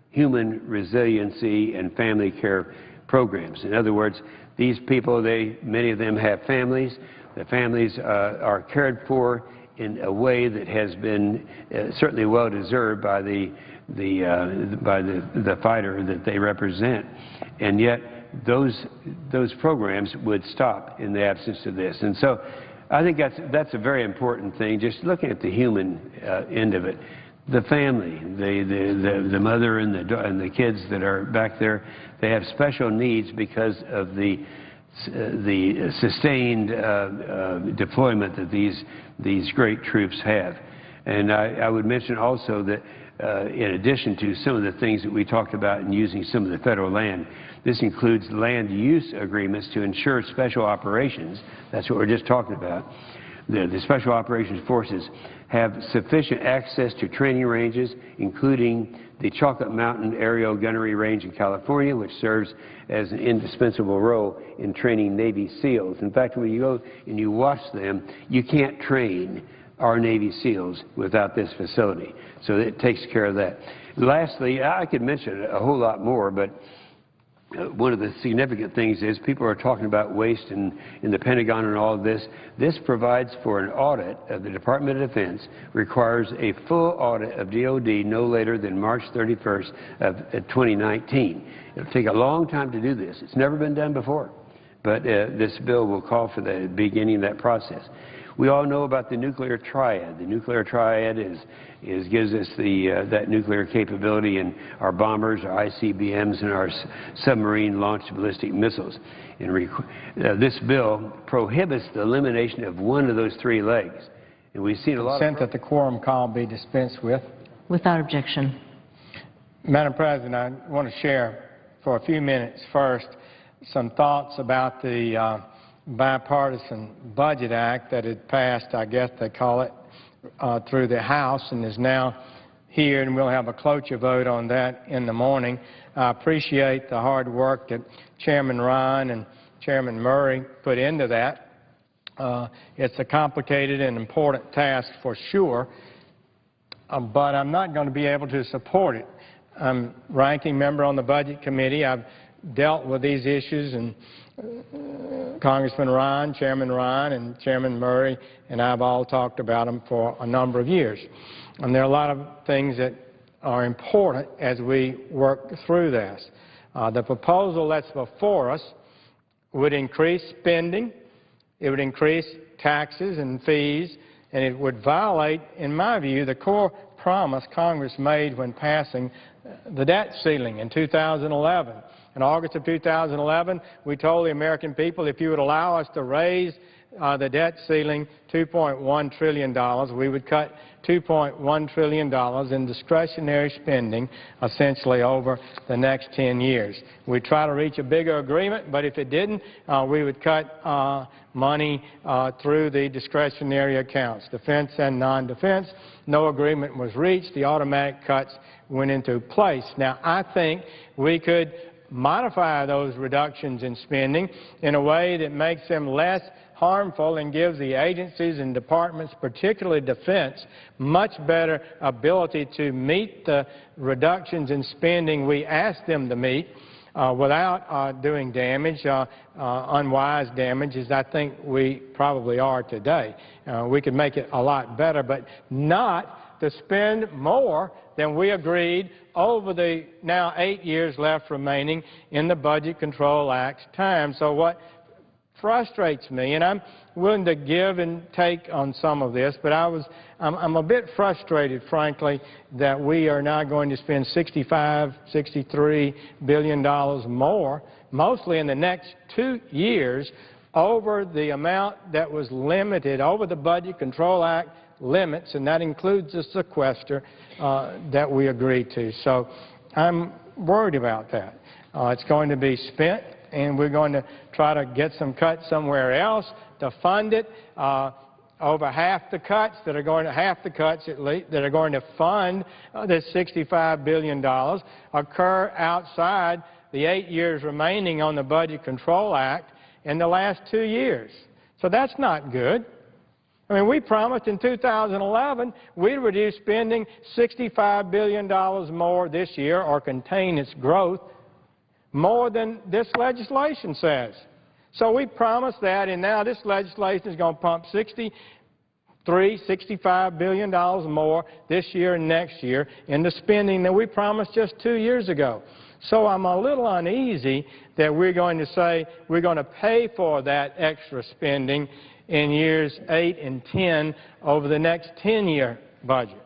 human resiliency and family care programs. In other words, these people, many of them have families. The families are cared for in a way that has been certainly well deserved by the fighter that they represent. And yet those programs would stop in the absence of this. And so I think that's a very important thing, just looking at the human end of it. The family, the mother and the kids that are back there, they have special needs because of the sustained deployment that these great troops have. And I would mention also that in addition to some of the things that we talked about in using some of the federal land, this includes land use agreements to ensure special operations. That's what we're just talking about. The special operations forces have sufficient access to training ranges, including the Chocolate Mountain Aerial Gunnery Range in California, which serves as an indispensable role in training Navy SEALs. In fact, when you go and you watch them, you can't train our Navy SEALs without this facility. So it takes care of that. Lastly, I could mention a whole lot more, but one of the significant things is people are talking about waste in the Pentagon and all of this. This provides for an audit of the Department of Defense, requires a full audit of DOD no later than March 31st of 2019. It'll take a long time to do this. It's never been done before, but this bill will call for the beginning of that process. We all know about the nuclear triad. The nuclear triad gives us that nuclear capability in our bombers, our ICBMs, and our submarine-launched ballistic missiles. And this bill prohibits the elimination of one of those three legs. And we've seen a lot of... Consent that the quorum call be dispensed with. Without objection. Madam President, I want to share for a few minutes first some thoughts about the Bipartisan Budget Act that had passed, I guess they call it, through the House and is now here, and we'll have a cloture vote on that in the morning. I appreciate the hard work that Chairman Ryan and Chairman Murray put into that. It's a complicated and important task for sure, but I'm not going to be able to support it. I'm ranking member on the Budget Committee. I've dealt with these issues, and Congressman Ryan, Chairman Ryan, and Chairman Murray and I have all talked about them for a number of years. And there are a lot of things that are important as we work through this. The proposal that's before us would increase spending, it would increase taxes and fees, and it would violate, in my view, the core promise Congress made when passing the debt ceiling in 2011. In August of 2011, we told the American people if you would allow us to raise the debt ceiling $2.1 trillion, we would cut $2.1 trillion in discretionary spending essentially over the next 10 years. We'd try to reach a bigger agreement, but if it didn't, we would cut money through the discretionary accounts, defense and non-defense. No agreement was reached. The automatic cuts went into place. Now, I think we could modify those reductions in spending in a way that makes them less harmful and gives the agencies and departments, particularly defense, much better ability to meet the reductions in spending we ask them to meet without doing damage, unwise damage, as I think we probably are today. We could make it a lot better, but not to spend more than we agreed over the now 8 years left remaining in the Budget Control Act's time. So what frustrates me, and I'm willing to give and take on some of this, but I'm a bit frustrated, frankly, that we are now going to spend $63 billion more, mostly in the next 2 years, over the amount that was limited, over the Budget Control Act limits, and that includes the sequester that we agreed to. So I'm worried about that. It's going to be spent, and we're going to try to get some cuts somewhere else to fund it. Over half the cuts that are going to fund this $65 billion occur outside the 8 years remaining on the Budget Control Act in the last 2 years. So that's not good. I mean, we promised in 2011 we'd reduce spending $65 billion more this year or contain its growth more than this legislation says. So we promised that, and now this legislation is going to pump $65 billion more this year and next year into spending that we promised just 2 years ago. So I'm a little uneasy that we're going to say we're going to pay for that extra spending in years 8 and 10 over the next 10-year budget.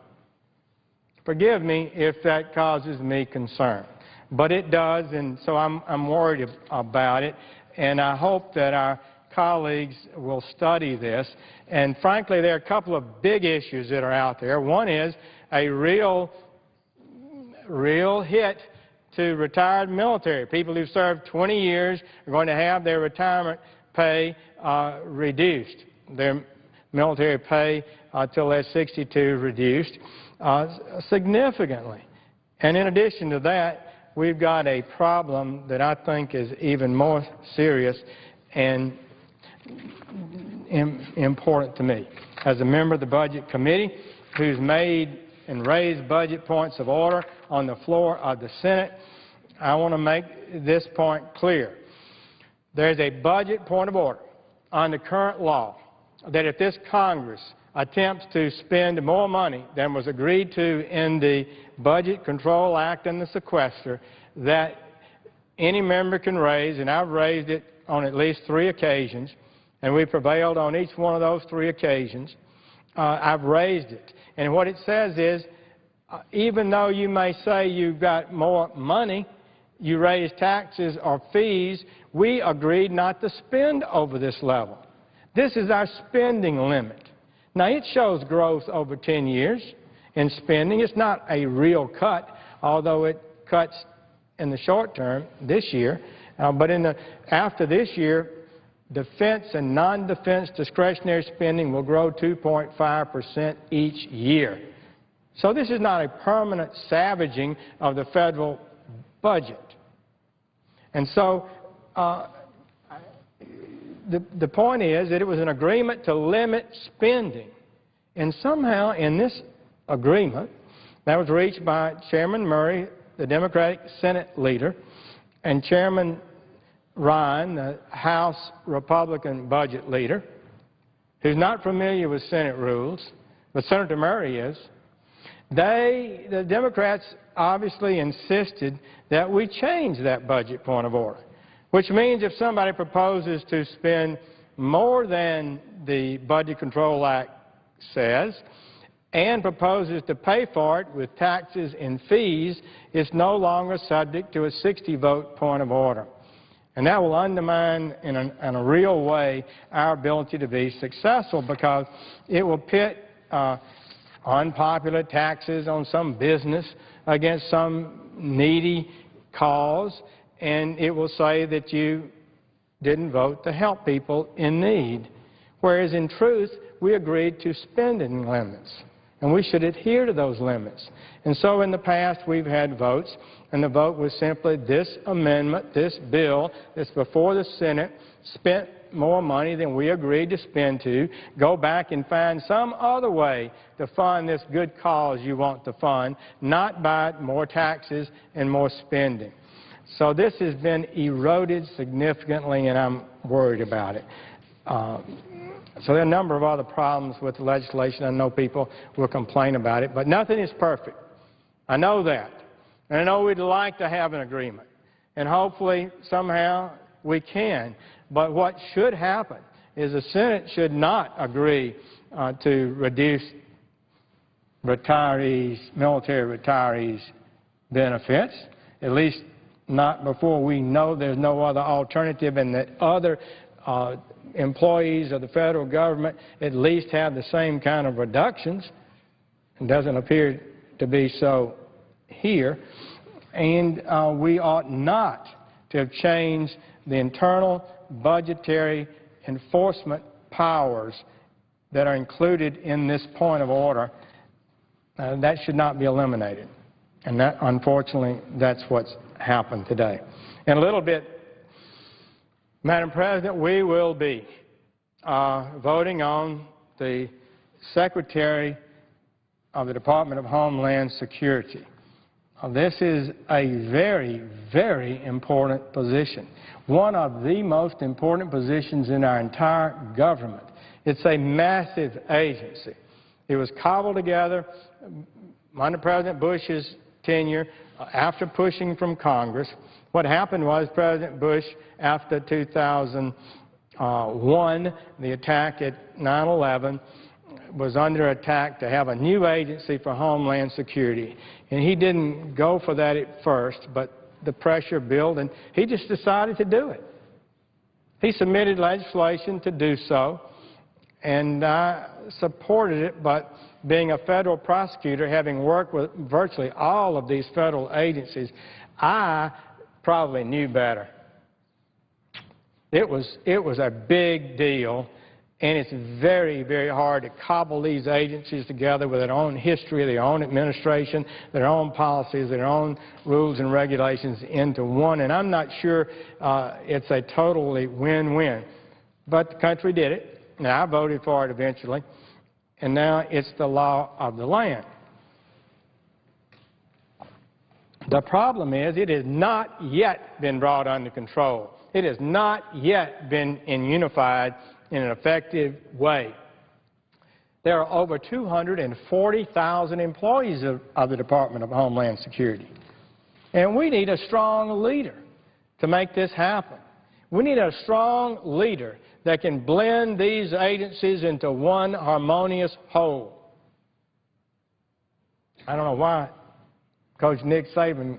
Forgive me if that causes me concern, but it does, and so I'm worried about it, and I hope that our colleagues will study this. And frankly, there are a couple of big issues that are out there. One is a real hit to retired military. People who've served 20 years are going to have their retirement pay reduced, their military pay till they're 62 reduced significantly. And in addition to that, we've got a problem that I think is even more serious and important to me. As a member of the Budget Committee who's made and raised budget points of order on the floor of the Senate, I want to make this point clear. There's a budget point of order on the current law that if this Congress attempts to spend more money than was agreed to in the Budget Control Act and the sequester, that any member can raise, and I've raised it on at least 3 occasions, and we prevailed on each one of those 3 occasions. I've raised it. And what it says is, even though you may say you've got more money, you raise taxes or fees, we agreed not to spend over this level. This is our spending limit. Now, it shows growth over 10 years in spending. It's not a real cut, although it cuts in the short term this year. But after this year, defense and non-defense discretionary spending will grow 2.5% each year. So this is not a permanent savaging of the federal budget. And so the point is that it was an agreement to limit spending. And somehow in this agreement that was reached by Chairman Murray, the Democratic Senate leader, and Chairman Ryan, the House Republican budget leader, who's not familiar with Senate rules, but Senator Murray is, the Democrats obviously insisted that we change that budget point of order. which means if somebody proposes to spend more than the Budget Control Act says and proposes to pay for it with taxes and fees, it's no longer subject to a 60-vote point of order. And that will undermine in a real way our ability to be successful, because it will pit unpopular taxes on some business against some needy cause, and it will say that you didn't vote to help people in need. Whereas in truth, we agreed to spending limits, and we should adhere to those limits. And so in the past, we've had votes, and the vote was simply this amendment, this bill that's before the Senate, spent more money than we agreed to spend to, go back and find some other way to fund this good cause you want to fund, not by more taxes and more spending. So this has been eroded significantly, and I'm worried about it. So there are a number of other problems with the legislation. I know people will complain about it, but nothing is perfect. I know that. And I know we'd like to have an agreement. And hopefully, somehow, we can. But what should happen is the Senate should not agree to reduce retirees, military retirees' benefits, at least not before we know there's no other alternative, and that other employees of the federal government at least have the same kind of reductions. It doesn't appear to be so here. And we ought not to have changed the internal budgetary enforcement powers that are included in this point of order. That should not be eliminated. And that, unfortunately, that's what's happened today. In a little bit, Madam President, we will be voting on the Secretary of the Department of Homeland Security. This is a very, very important position, one of the most important positions in our entire government. It's a massive agency. It was cobbled together under President Bush's tenure after pushing from Congress. What happened was President Bush, after 2001, the attack at 9/11, was under attack to have a new agency for Homeland Security. And he didn't go for that at first, but the pressure built, and he just decided to do it. He submitted legislation to do so, and I supported it, but being a federal prosecutor, having worked with virtually all of these federal agencies, I probably knew better. It was a big deal, and it's very, very hard to cobble these agencies together with their own history, their own administration, their own policies, their own rules and regulations into one. And I'm not sure it's a totally win-win. But the country did it, and I voted for it eventually, and now it's the law of the land. The problem is it has not yet been brought under control. It has not yet been unified in an effective way. There are over 240,000 employees of the Department of Homeland Security. And we need a strong leader to make this happen. We need a strong leader that can blend these agencies into one harmonious whole. I don't know why Coach Nick Saban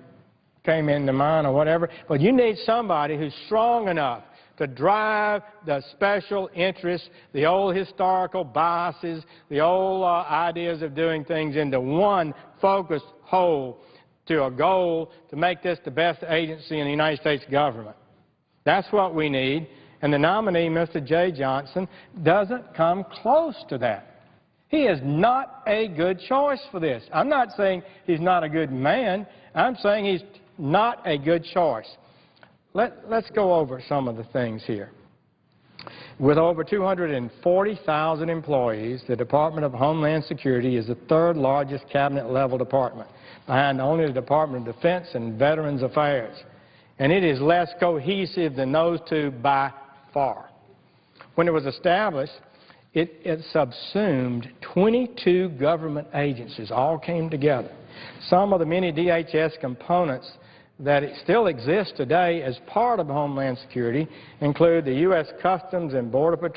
came into mind or whatever, but you need somebody who's strong enough to drive the special interests, the old historical biases, the old ideas of doing things into one focused whole to a goal to make this the best agency in the United States government. That's what we need, and the nominee, Mr. Jeh Johnson, doesn't come close to that. He is not a good choice for this. I'm not saying he's not a good man. I'm saying he's not a good choice. Let's go over some of the things here. With over 240,000 employees, the Department of Homeland Security is the third largest cabinet-level department, behind only the Department of Defense and Veterans Affairs. And it is less cohesive than those two by far. When it was established, it subsumed 22 government agencies, all came together. Some of the many DHS components that it still exists today as part of Homeland Security include the U.S. Customs and Border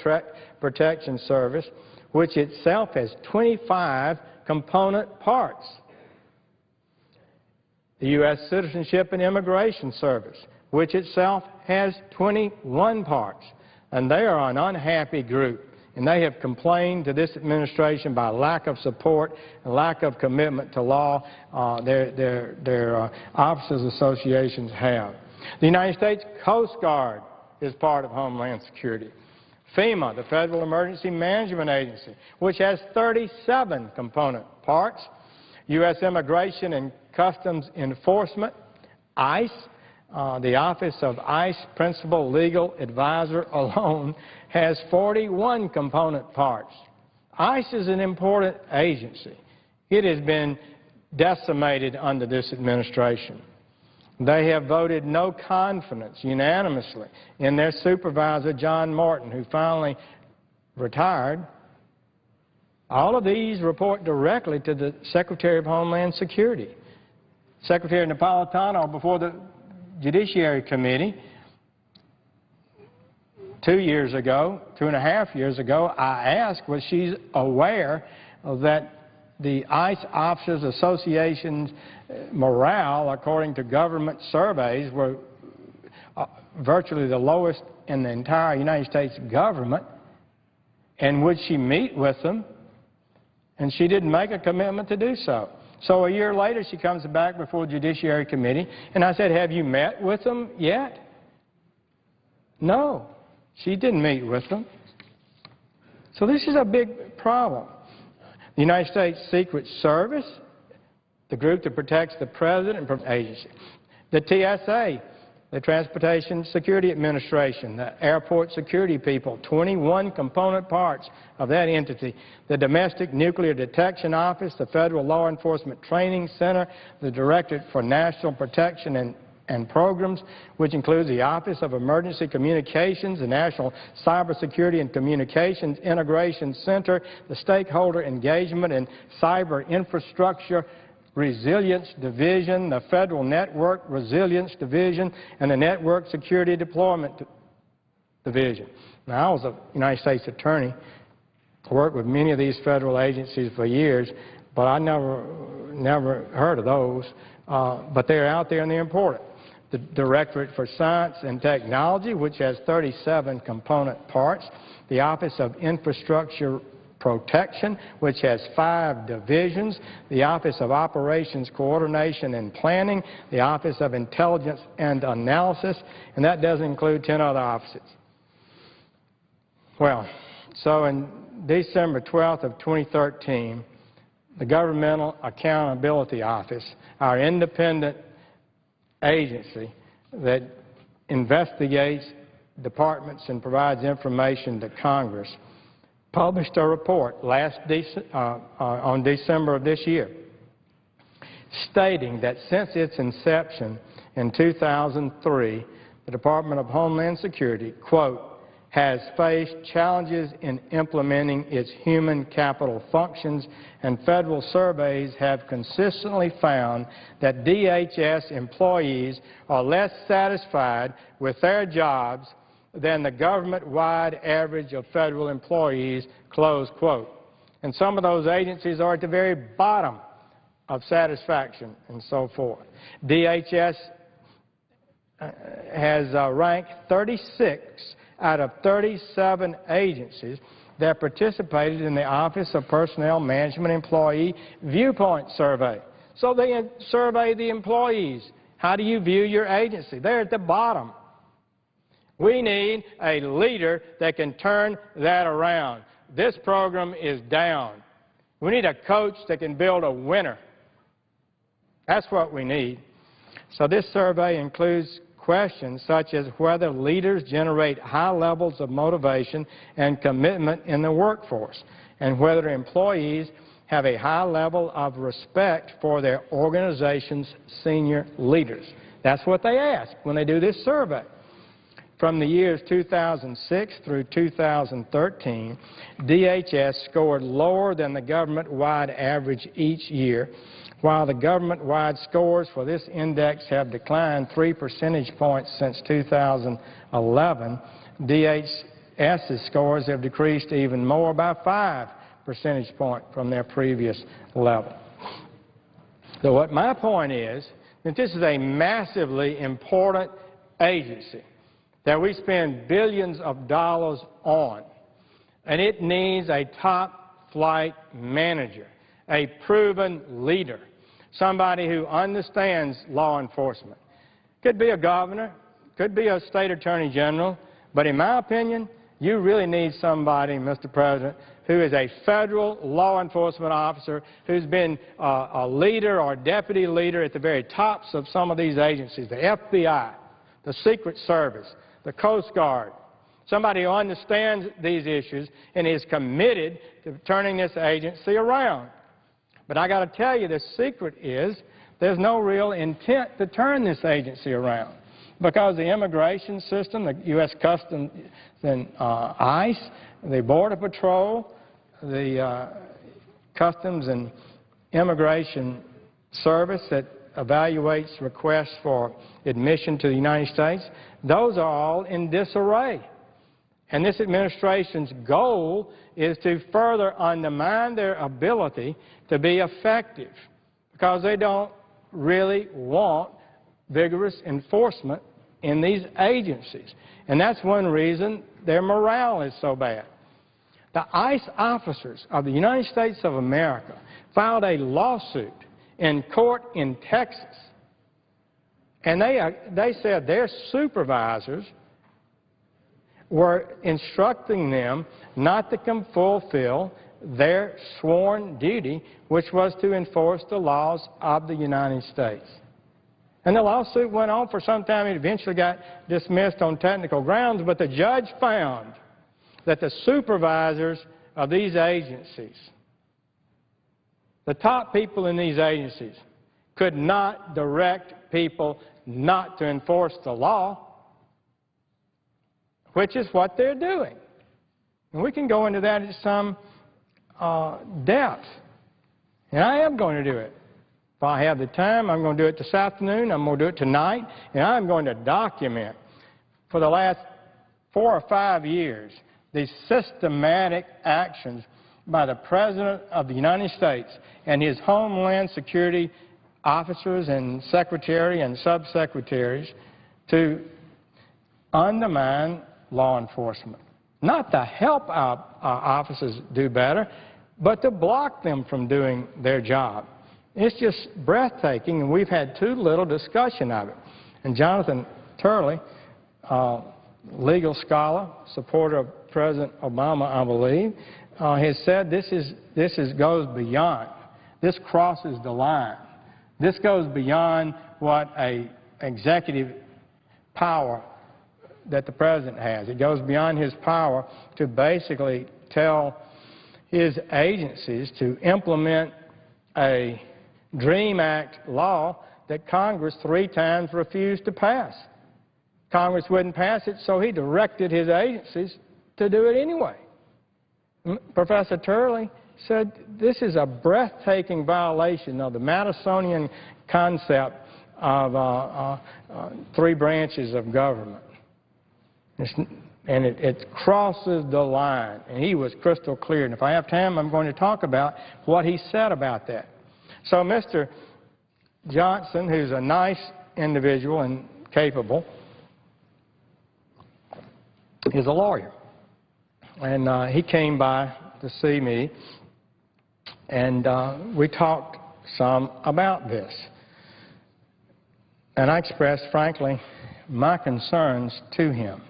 Protection Service, which itself has 25 component parts. The U.S. Citizenship and Immigration Service, which itself has 21 parts. And they are an unhappy group. And they have complained to this administration by lack of support and lack of commitment to law. Their officers' associations have. The United States Coast Guard is part of Homeland Security. FEMA, the Federal Emergency Management Agency, which has 37 component parts. U.S. Immigration and Customs Enforcement, ICE, the Office of ICE Principal Legal Advisor alone has 41 component parts. ICE is an important agency. It has been decimated under this administration. They have voted no confidence unanimously in their supervisor, John Morton, who finally retired. All of these report directly to the Secretary of Homeland Security. Secretary Napolitano, before the Judiciary Committee 2 years ago, 2.5 years ago, I asked was she aware that the ICE Officers Association's morale, according to government surveys, were virtually the lowest in the entire United States government, and would she meet with them? And she didn't make a commitment to do so. So a year later, she comes back before the Judiciary Committee, and I said, have you met with them yet? No, she didn't meet with them. So this is a big problem. The United States Secret Service, the group that protects the President and agency. The TSA, the Transportation Security Administration, the airport security people, 21 component parts of that entity. The Domestic Nuclear Detection Office, the Federal Law Enforcement Training Center, the Directorate for National Protection and Programs, which includes the Office of Emergency Communications, the National Cybersecurity and Communications Integration Center, the Stakeholder Engagement and Cyber Infrastructure Resilience Division, the Federal Network Resilience Division, and the Network Security Deployment Division. Now, I was a United States attorney, worked with many of these federal agencies for years, but I never heard of those. But they're out there and they're important. The Directorate for Science and Technology, which has 37 component parts. The Office of Infrastructure Protection, which has 5 divisions. The Office of Operations Coordination and Planning. The Office of Intelligence and Analysis. And that doesn't include 10 other offices. Well, so in December 12th of 2013, the Governmental Accountability Office, our independent agency that investigates departments and provides information to Congress, published a report on December of this year stating that since its inception in 2003, the Department of Homeland Security, quote, has faced challenges in implementing its human capital functions, and federal surveys have consistently found that DHS employees are less satisfied with their jobs than the government-wide average of federal employees, close quote. And some of those agencies are at the very bottom of satisfaction and so forth. DHS has ranked 36 out of 37 agencies that participated in the Office of Personnel Management Employee Viewpoint Survey. So they survey the employees. How do you view your agency? They're at the bottom. We need a leader that can turn that around. This program is down. We need a coach that can build a winner. That's what we need. So this survey includes questions such as whether leaders generate high levels of motivation and commitment in the workforce, and whether employees have a high level of respect for their organization's senior leaders. That's what they ask when they do this survey. from the years 2006 through 2013, DHS scored lower than the government-wide average each year, while the government-wide scores for this index have declined 3 percentage points since 2011. DHS's scores have decreased even more by 5 percentage points from their previous level. So what my point is that this is a massively important agency that we spend billions of dollars on, and it needs a top-flight manager, a proven leader, somebody who understands law enforcement. Could be a governor, could be a state attorney general, but in my opinion, you really need somebody, Mr. President, who is a federal law enforcement officer, who's been a leader or deputy leader at the very tops of some of these agencies, the FBI, the Secret Service, the Coast Guard, somebody who understands these issues and is committed to turning this agency around. But I got to tell you, the secret is there's no real intent to turn this agency around, because the immigration system, the U.S. Customs and ICE, the Border Patrol, the Customs and Immigration Service that evaluates requests for admission to the United States, those are all in disarray. And this administration's goal is to further undermine their ability to be effective, because they don't really want vigorous enforcement in these agencies. And that's one reason their morale is so bad. The ICE officers of the United States of America filed a lawsuit in court in Texas, and they said their supervisors were instructing them not to fulfill their sworn duty, which was to enforce the laws of the United States. And the lawsuit went on for some time. It eventually got dismissed on technical grounds, but the judge found that the supervisors of these agencies, the top people in these agencies, could not direct people not to enforce the law, which is what they're doing. And we can go into that in some depth. And I am going to do it. If I have the time, I'm going to do it this afternoon, I'm going to do it tonight, and I'm going to document for the last 4 or 5 years the systematic actions by the President of the United States and his Homeland Security officers and secretary and subsecretaries to undermine law enforcement. Not to help our officers do better, but to block them from doing their job. It's just breathtaking, and we've had too little discussion of it. And Jonathan Turley, legal scholar, supporter of President Obama, I believe, has said this goes beyond. This crosses the line. This goes beyond what an executive power that the President has. It goes beyond his power to basically tell his agencies to implement a DREAM Act law that Congress 3 times refused to pass. Congress wouldn't pass it, so he directed his agencies to do it anyway. Professor Turley said this is a breathtaking violation of the Pattersonian concept of 3 branches of government. And it crosses the line, and he was crystal clear. And if I have time, I'm going to talk about what he said about that. So Mr. Johnson, who's a nice individual and capable, is a lawyer. And he came by to see me, and we talked some about this. And I expressed, frankly, my concerns to him.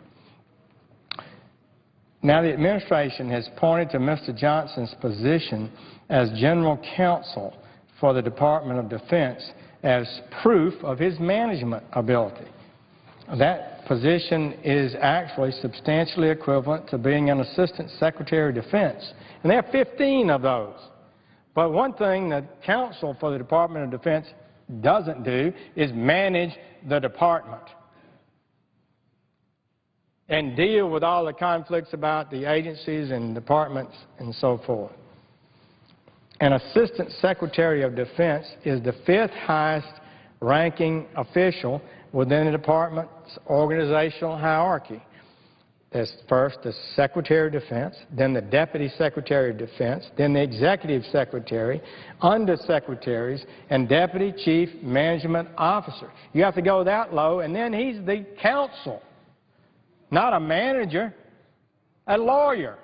Now, the administration has pointed to Mr. Johnson's position as General Counsel for the Department of Defense as proof of his management ability. That position is actually substantially equivalent to being an Assistant Secretary of Defense. And there are 15 of those. But one thing that Counsel for the Department of Defense doesn't do is manage the department. and deal with all the conflicts about the agencies and departments and so forth. An Assistant Secretary of Defense is the 5th highest ranking official within the department's organizational hierarchy. There's first the Secretary of Defense, then the Deputy Secretary of Defense, then the Executive Secretary, Undersecretaries, and Deputy Chief Management Officer. You have to go that low, and then he's the counsel, not a manager, a lawyer.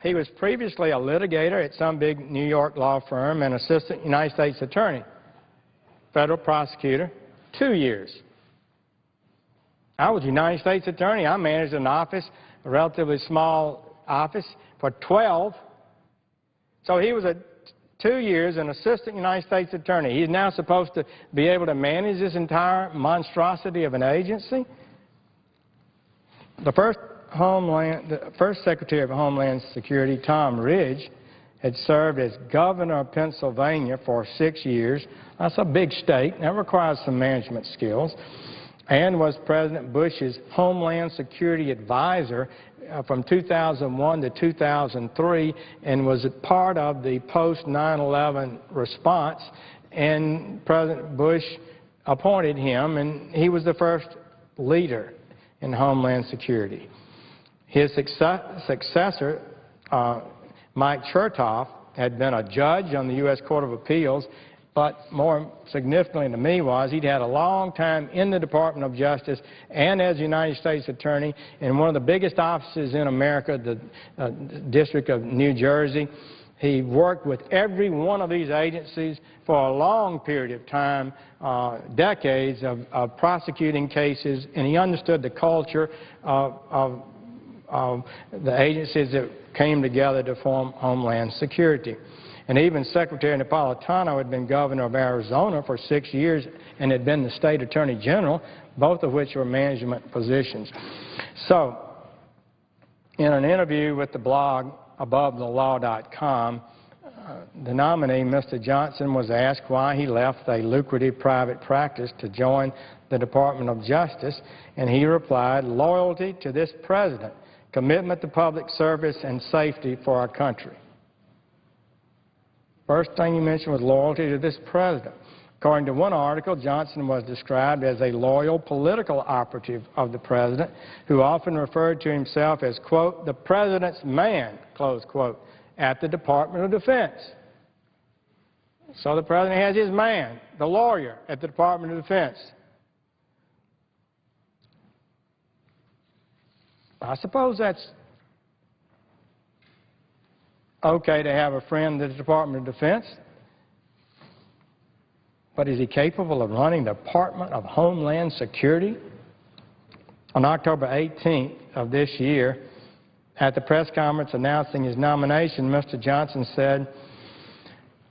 He was previously a litigator at some big New York law firm and Assistant United States Attorney, Federal Prosecutor, 2 years. I was United States Attorney. I managed an office, a relatively small office, for 12. So he was 2 years an Assistant United States Attorney. He's now supposed to be able to manage this entire monstrosity of an agency. The first Secretary of Homeland Security, Tom Ridge, had served as governor of Pennsylvania for 6 years. That's a big state. That requires some management skills. And was President Bush's Homeland Security advisor from 2001 to 2003, and was a part of the post-9/11 response. And President Bush appointed him, and he was the first leader in Homeland Security. His successor, Mike Chertoff, had been a judge on the U.S. Court of Appeals, but more significantly to me was he'd had a long time in the Department of Justice and as United States Attorney in one of the biggest offices in America, the District of New Jersey. He worked with every one of these agencies for a long period of time, decades of prosecuting cases, and he understood the culture of the agencies that came together to form Homeland Security. And even Secretary Napolitano had been governor of Arizona for 6 years and had been the state attorney general, both of which were management positions. So, in an interview with the blog AboveTheLaw.com, the nominee, Mr. Johnson, was asked why he left a lucrative private practice to join the Department of Justice, and he replied, "Loyalty to this president, commitment to public service and safety for our country." First thing he mentioned was loyalty to this president. According to one article, Johnson was described as a loyal political operative of the president who often referred to himself as, quote, the president's man, close quote, at the Department of Defense. So the president has his man, the lawyer, at the Department of Defense. I suppose that's okay to have a friend at the Department of Defense, but is he capable of running the Department of Homeland Security? On October 18th of this year, at the press conference announcing his nomination, Mr. Johnson said,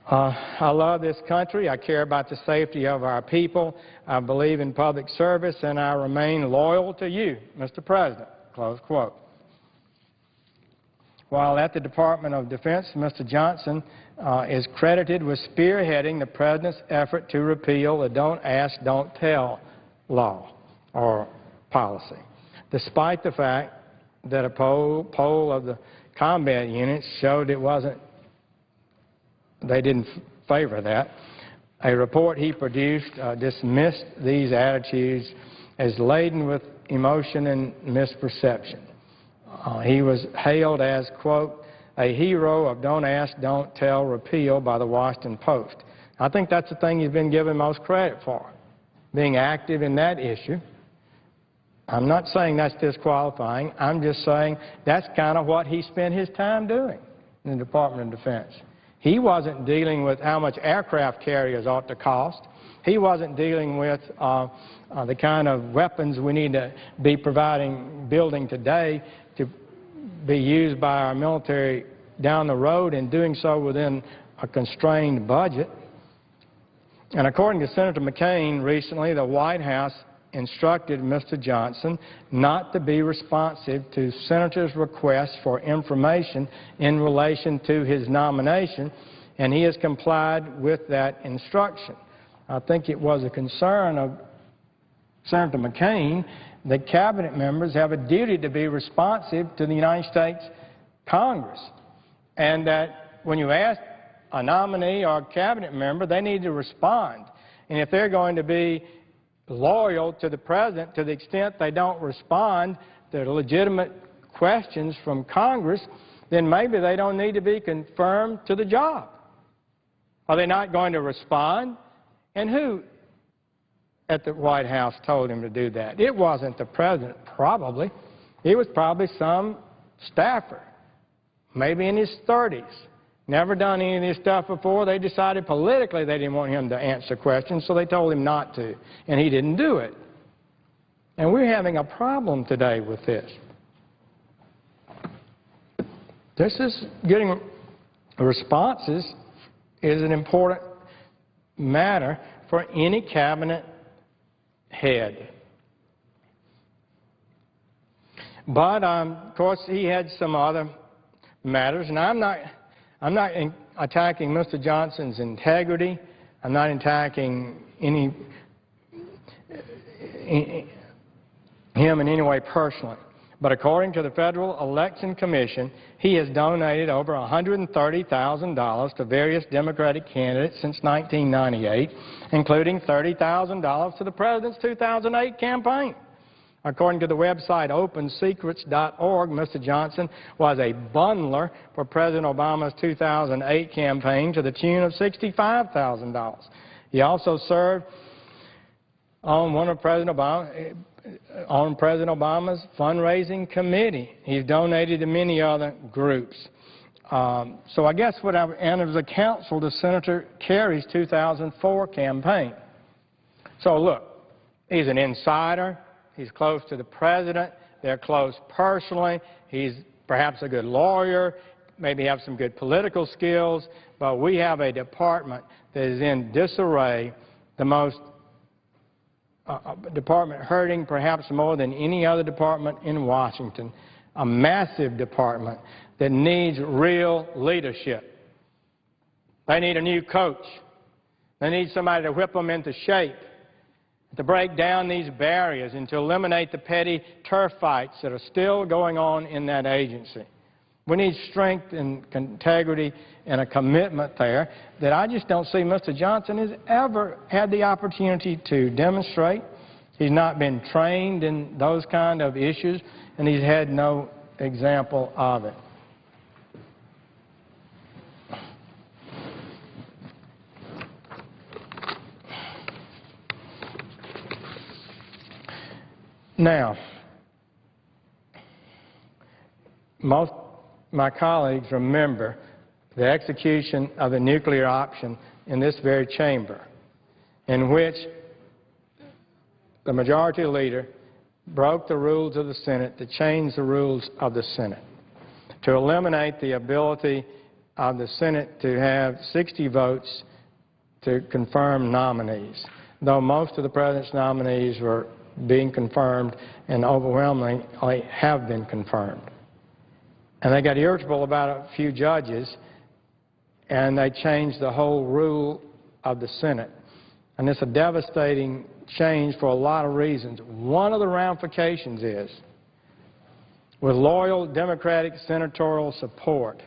I love this country, I care about the safety of our people, I believe in public service, and I remain loyal to you, Mr. President, close quote. While at the Department of Defense, Mr. Johnson is credited with spearheading the president's effort to repeal the Don't Ask, Don't Tell law or policy, despite the fact that a poll of the combat units showed they didn't favor that. A report he produced dismissed these attitudes as laden with emotion and misperception. He was hailed as, quote, a hero of Don't Ask, Don't Tell repeal by the Washington Post. I think that's the thing he's been given most credit for, being active in that issue. I'm not saying that's disqualifying. I'm just saying that's kind of what he spent his time doing in the Department of Defense. He wasn't dealing with how much aircraft carriers ought to cost. He wasn't dealing with the kind of weapons we need to be building today to be used by our military down the road, and doing so within a constrained budget. And according to Senator McCain recently, the White House instructed Mr. Johnson not to be responsive to senators' requests for information in relation to his nomination, and he has complied with that instruction. I think it was a concern of Senator McCain the cabinet members have a duty to be responsive to the United States Congress, and that when you ask a nominee or a cabinet member, they need to respond. And if they're going to be loyal to the president to the extent they don't respond to legitimate questions from Congress, then maybe they don't need to be confirmed to the job. Are they not going to respond? And who at the White House told him to do that? It wasn't the president, probably. It was probably some staffer, maybe in his 30s. Never done any of this stuff before. They decided politically they didn't want him to answer questions, so they told him not to, and he didn't do it. And we're having a problem today with this. This is getting responses is an important matter for any cabinet head. But, of course, he had some other matters, and I'm not attacking Mr. Johnson's integrity. I'm not attacking him in any way personally. But according to the Federal Election Commission, he has donated over $130,000 to various Democratic candidates since 1998, including $30,000 to the president's 2008 campaign. According to the website opensecrets.org, Mr. Johnson was a bundler for President Obama's 2008 campaign to the tune of $65,000. He also served on President Obama's fundraising committee. He's donated to many other groups. So I guess and it was a counsel to Senator Kerry's 2004 campaign. So look, he's an insider. He's close to the president. They're close personally. He's perhaps a good lawyer, maybe have some good political skills, but we have a department that is in disarray, the most department hurting perhaps more than any other department in Washington, a massive department that needs real leadership. They need a new coach. They need somebody to whip them into shape, to break down these barriers and to eliminate the petty turf fights that are still going on in that agency. We need strength and integrity and a commitment there that I just don't see Mr. Johnson has ever had the opportunity to demonstrate. He's not been trained in those kind of issues, and he's had no example of it. Now, most of my colleagues remember the execution of the nuclear option in this very chamber, in which the majority leader broke the rules of the Senate to change the rules of the Senate, to eliminate the ability of the Senate to have 60 votes to confirm nominees, though most of the president's nominees were being confirmed and overwhelmingly have been confirmed. And they got irritable about a few judges, and they changed the whole rule of the Senate. And it's a devastating change for a lot of reasons. One of the ramifications is, with loyal Democratic senatorial support,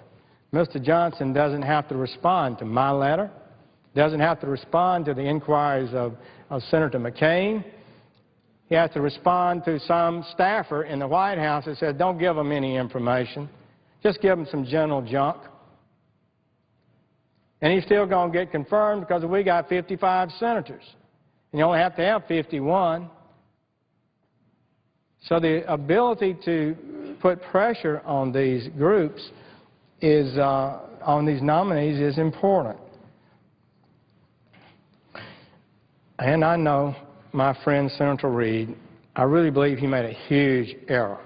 Mr. Johnson doesn't have to respond to my letter, doesn't have to respond to the inquiries of Senator McCain. He has to respond to some staffer in the White House that says, don't give them any information. Just give them some general junk. And he's still going to get confirmed because we got 55 senators. And you only have to have 51. So the ability to put pressure on these groups is, on these nominees is important. And I know my friend Senator Reid, I really believe he made a huge error.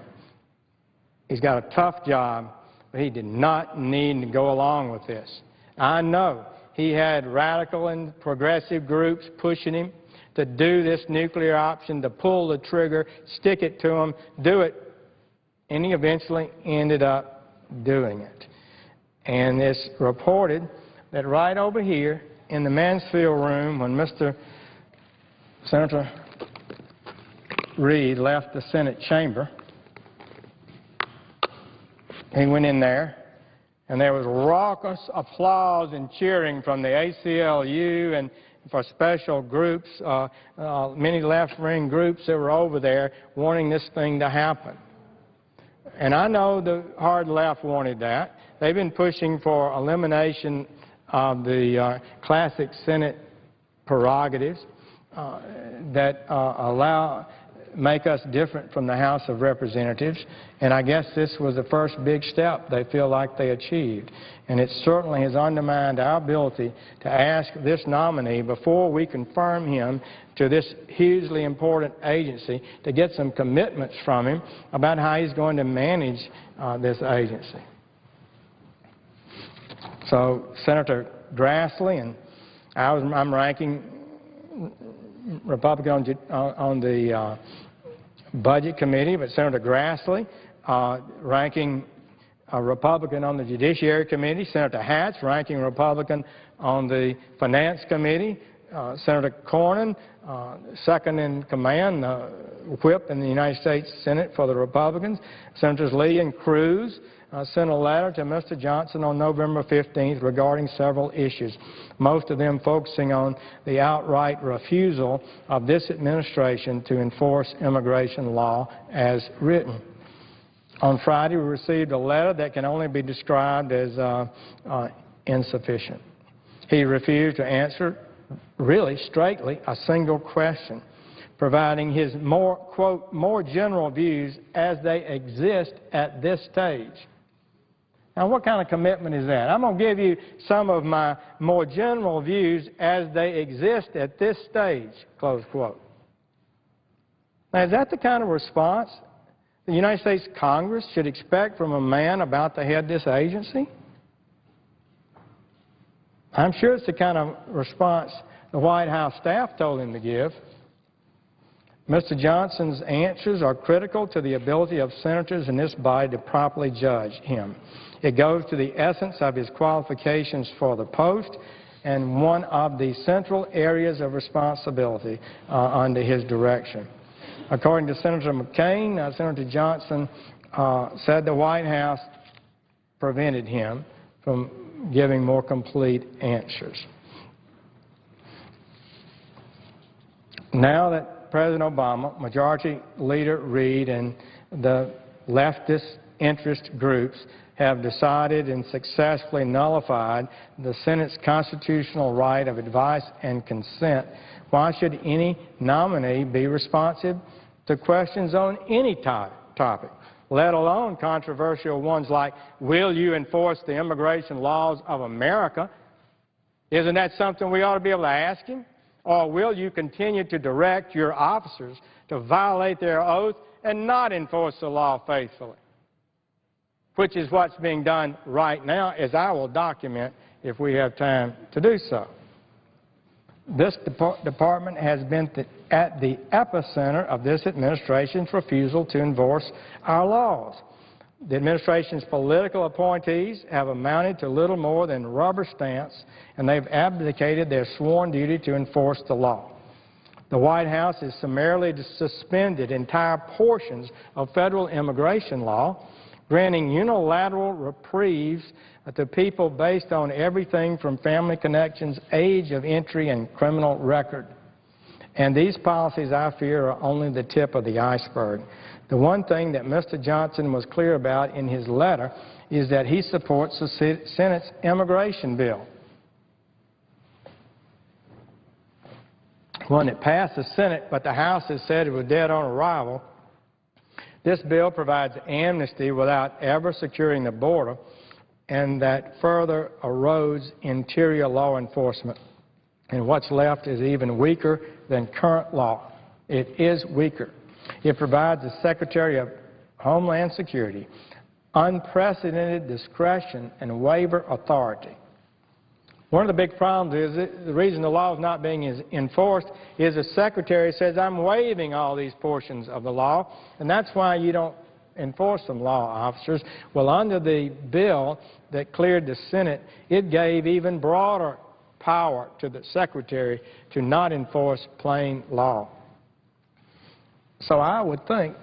He's got a tough job, but he did not need to go along with this. I know he had radical and progressive groups pushing him to do this nuclear option, to pull the trigger, stick it to him, do it, and he eventually ended up doing it. And it's reported that right over here in the Mansfield room, when Senator Reid left the Senate chamber, he went in there, and there was raucous applause and cheering from the ACLU and for special groups, many left-wing groups that were over there wanting this thing to happen. And I know the hard left wanted that. They've been pushing for elimination of the classic Senate prerogatives that make us different from the House of Representatives, and I guess this was the first big step they feel like they achieved. And it certainly has undermined our ability to ask this nominee, before we confirm him to this hugely important agency, to get some commitments from him about how he's going to manage this agency. So Senator Grassley, and I'm ranking Republican on the Budget Committee, but Senator Grassley ranking a Republican on the Judiciary Committee, Senator Hatch ranking Republican on the Finance Committee, Senator Cornyn, second in command, whip in the United States Senate for the Republicans. Senators Lee and Cruz sent a letter to Mr. Johnson on November 15th regarding several issues, most of them focusing on the outright refusal of this administration to enforce immigration law as written. On Friday, we received a letter that can only be described as insufficient. He refused to answer, really straightly, a single question, providing his quote, more general views as they exist at this stage. Now, what kind of commitment is that? I'm going to give you some of my more general views as they exist at this stage, close quote. Now, is that the kind of response the United States Congress should expect from a man about to head this agency? I'm sure it's the kind of response the White House staff told him to give. Mr. Johnson's answers are critical to the ability of senators in this body to properly judge him. It goes to the essence of his qualifications for the post and one of the central areas of responsibility under his direction. According to Senator McCain, Senator Johnson said the White House prevented him from giving more complete answers. Now that President Obama, Majority Leader Reid, and the leftist interest groups have decided and successfully nullified the Senate's constitutional right of advice and consent, why should any nominee be responsive to questions on any topic, let alone controversial ones like, will you enforce the immigration laws of America? Isn't that something we ought to be able to ask him? Or will you continue to direct your officers to violate their oath and not enforce the law faithfully? Which is what's being done right now, as I will document if we have time to do so. This department has been at the epicenter of this administration's refusal to enforce our laws. The administration's political appointees have amounted to little more than rubber stamps, and they've abdicated their sworn duty to enforce the law. The White House has summarily suspended entire portions of federal immigration law, granting unilateral reprieves to people based on everything from family connections, age of entry, and criminal record. And these policies, I fear, are only the tip of the iceberg. The one thing that Mr. Johnson was clear about in his letter is that he supports the Senate's immigration bill. One that passed the Senate, but the House has said it was dead on arrival. This bill provides amnesty without ever securing the border, and that further erodes interior law enforcement. And what's left is even weaker than current law. It is weaker. It provides the Secretary of Homeland Security unprecedented discretion and waiver authority. One of the big problems is that the reason the law is not being enforced is the Secretary says, I'm waiving all these portions of the law, and that's why you don't enforce them, law officers. Well, under the bill that cleared the Senate, it gave even broader power to the Secretary to not enforce plain law. So I would think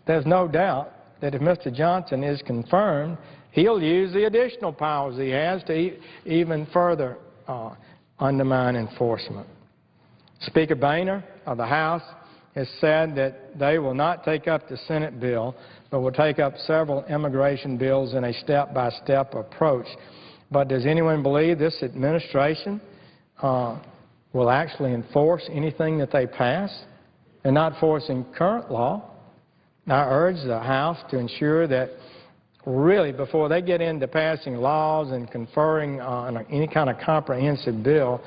there's no doubt that if Mr. Johnson is confirmed, he'll use the additional powers he has to even further undermine enforcement. Speaker Boehner of the House has said that they will not take up the Senate bill, but will take up several immigration bills in a step-by-step approach. But does anyone believe this administration will actually enforce anything that they pass? They're not forcing current law. I urge the House to ensure that really before they get into passing laws and conferring on any kind of comprehensive bill,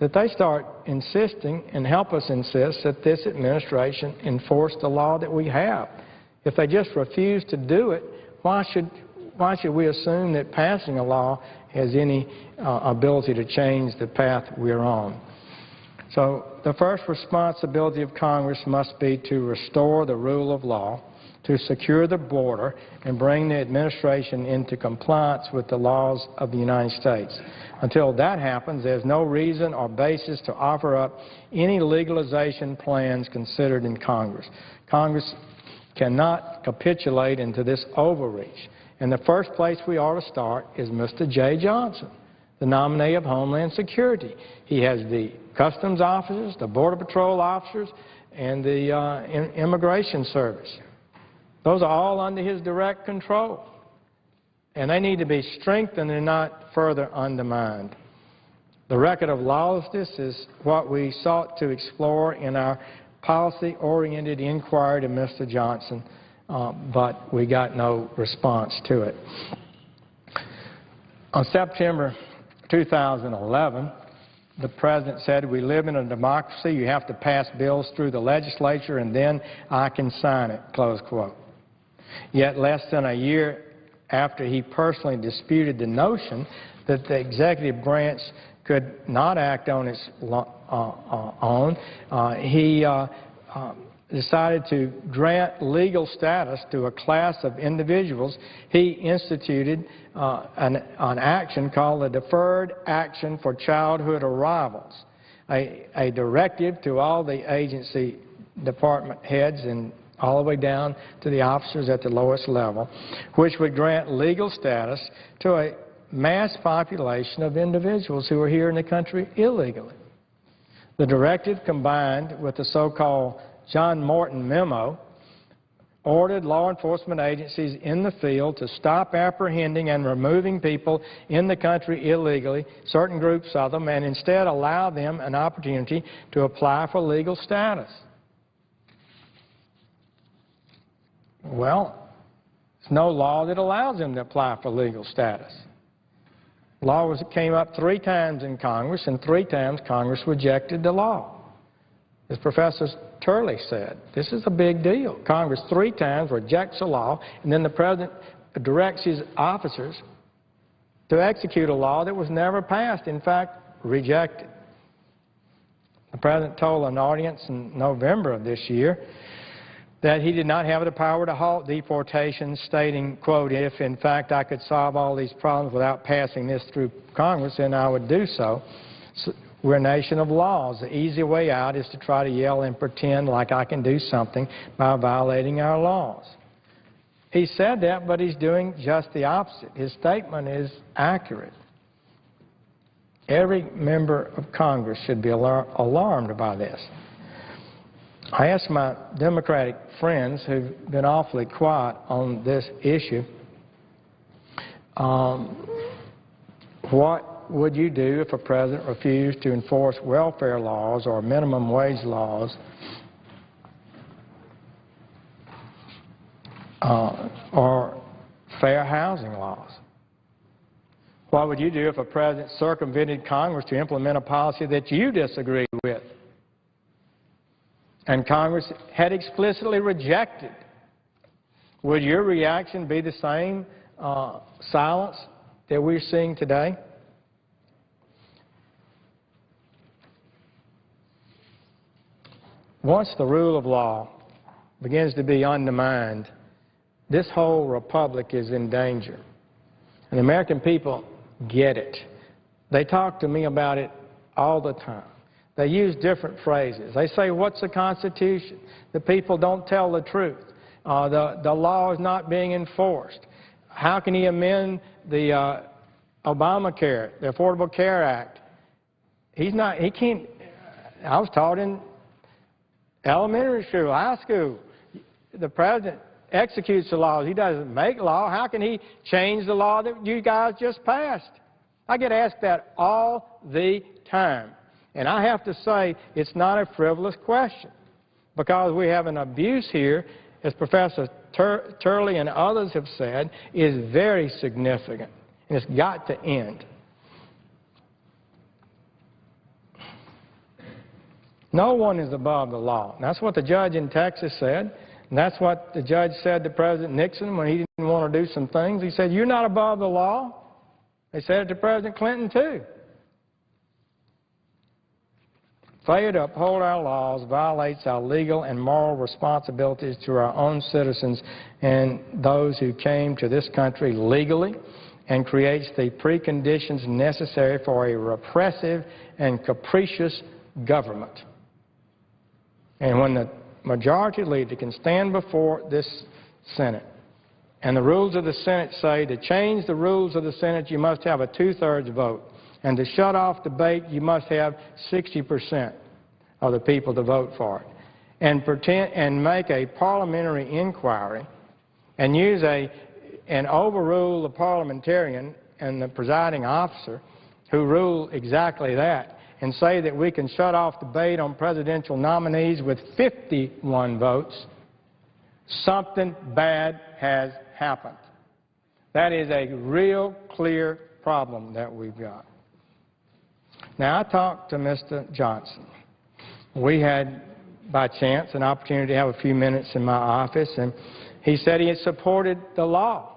that they start insisting and help us insist that this administration enforce the law that we have. If they just refuse to do it, why should we assume that passing a law has any ability to change the path we're on? So the first responsibility of Congress must be to restore the rule of law, to secure the border, and bring the administration into compliance with the laws of the United States. Until that happens, there's no reason or basis to offer up any legalization plans considered in Congress. Congress cannot capitulate into this overreach. And the first place we ought to start is Mr. Jeh Johnson, the nominee of Homeland Security. He has the customs officers, the Border Patrol officers, and the Immigration Service. Those are all under his direct control. And they need to be strengthened and not further undermined. The record of lawlessness is what we sought to explore in our policy-oriented inquiry to Mr. Johnson, but we got no response to it. On September 2011, the President said, "We live in a democracy. You have to pass bills through the legislature, and then I can sign it," close quote. Yet less than a year after he personally disputed the notion that the executive branch could not act on its own, he decided to grant legal status to a class of individuals. He instituted an action called the Deferred Action for Childhood Arrivals, a directive to all the agency department heads and all the way down to the officers at the lowest level, which would grant legal status to a mass population of individuals who are here in the country illegally. The directive, combined with the so-called John Morton memo, ordered law enforcement agencies in the field to stop apprehending and removing people in the country illegally, certain groups of them, and instead allow them an opportunity to apply for legal status. Well, there's no law that allows them to apply for legal status. Law came up 3 times in Congress, and 3 times Congress rejected the law. As Professor Turley said, this is a big deal. Congress 3 times rejects a law, and then the President directs his officers to execute a law that was never passed, in fact, rejected. The President told an audience in November of this year that he did not have the power to halt deportations, stating, quote, "If, in fact, I could solve all these problems without passing this through Congress, then I would do so. We're a nation of laws. The easy way out is to try to yell and pretend like I can do something by violating our laws." He said that, but he's doing just the opposite. His statement is accurate. Every member of Congress should be alarmed by this. I asked my Democratic friends who've been awfully quiet on this issue, what would you do if a president refused to enforce welfare laws or minimum wage laws or fair housing laws? What would you do if a president circumvented Congress to implement a policy that you disagree with and Congress had explicitly rejected? Would your reaction be the same silence that we're seeing today? Once the rule of law begins to be undermined, this whole republic is in danger. And the American people get it. They talk to me about it all the time. They use different phrases. They say, what's the Constitution? The people don't tell the truth. The law is not being enforced. How can he amend the Obamacare, the Affordable Care Act? He can't. I was taught in elementary school, high school, the president executes the laws. He doesn't make law. How can he change the law that you guys just passed? I get asked that all the time. And I have to say it's not a frivolous question, because we have an abuse here, as Professor Turley and others have said, is very significant, and it's got to end. No one is above the law. And that's what the judge in Texas said, and that's what the judge said to President Nixon when he didn't want to do some things. He said, you're not above the law. They said it to President Clinton, too. Failure to uphold our laws violates our legal and moral responsibilities to our own citizens and those who came to this country legally, and creates the preconditions necessary for a repressive and capricious government. And when the majority leader can stand before this Senate, and the rules of the Senate say to change the rules of the Senate, you must have a 2/3 vote. And to shut off debate, you must have 60% of the people to vote for it. And make a parliamentary inquiry and and overrule the parliamentarian and the presiding officer who rule exactly that, and say that we can shut off debate on presidential nominees with 51 votes, something bad has happened. That is a real clear problem that we've got. Now, I talked to Mr. Johnson. We had, by chance, an opportunity to have a few minutes in my office, and he said he had supported the law.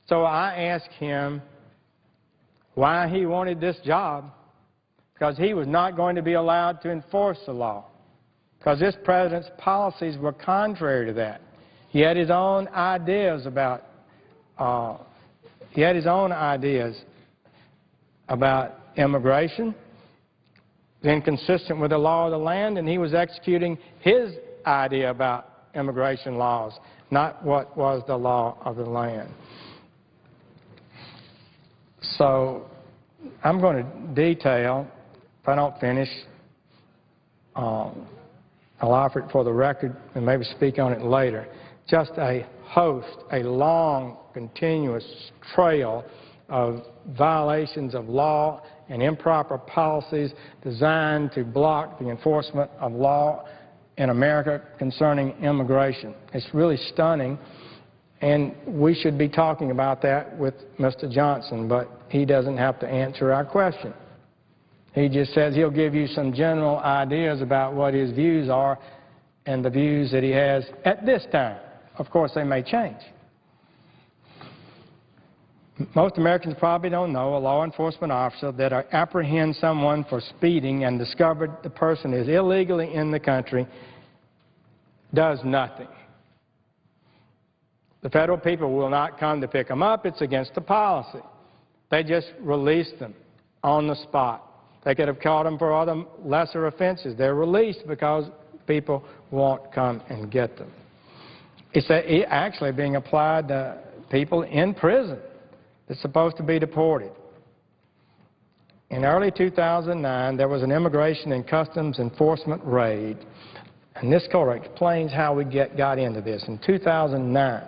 So I asked him why he wanted this job, because he was not going to be allowed to enforce the law, because this president's policies were contrary to that. He had his own ideas about immigration, inconsistent with the law of the land, and he was executing his idea about immigration laws, not what was the law of the land. So I'm going to detail, if I don't finish, I'll offer it for the record and maybe speak on it later, just a long, continuous trail of violations of law and improper policies designed to block the enforcement of law in America concerning immigration. It's really stunning, and we should be talking about that with Mr. Johnson, but he doesn't have to answer our question. He just says he'll give you some general ideas about what his views are and the views that he has at this time. Of course, they may change. Most Americans probably don't know a law enforcement officer that apprehends someone for speeding and discovered the person is illegally in the country does nothing. The federal people will not come to pick them up. It's against the policy. They just release them on the spot. They could have caught them for other lesser offenses. They're released because people won't come and get them. It's actually being applied to people in prison that's supposed to be deported. In early 2009, there was an Immigration and Customs Enforcement raid, and this court explains how we got into this. In 2009,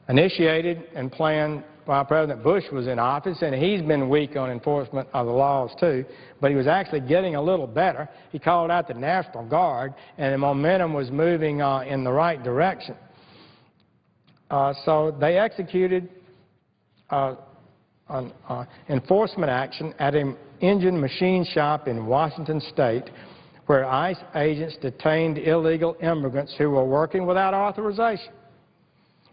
initiated and planned while President Bush was in office, and he's been weak on enforcement of the laws too, but he was actually getting a little better. He called out the National Guard, and the momentum was moving in the right direction. So they executed enforcement action at an engine machine shop in Washington State, where ICE agents detained illegal immigrants who were working without authorization.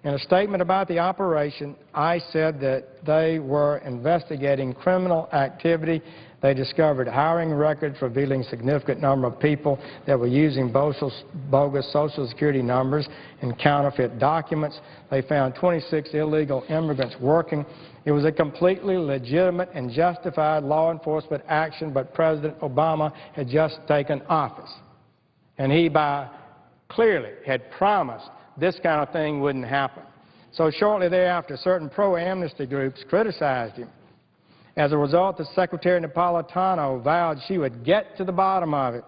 In a statement about the operation, ICE said that they were investigating criminal activity. They discovered hiring records revealing a significant number of people that were using bogus Social Security numbers and counterfeit documents. They found 26 illegal immigrants working It was a completely legitimate and justified law enforcement action, but President Obama had just taken office. And he clearly had promised this kind of thing wouldn't happen. So shortly thereafter, certain pro-amnesty groups criticized him. As a result, the Secretary Napolitano vowed she would get to the bottom of it.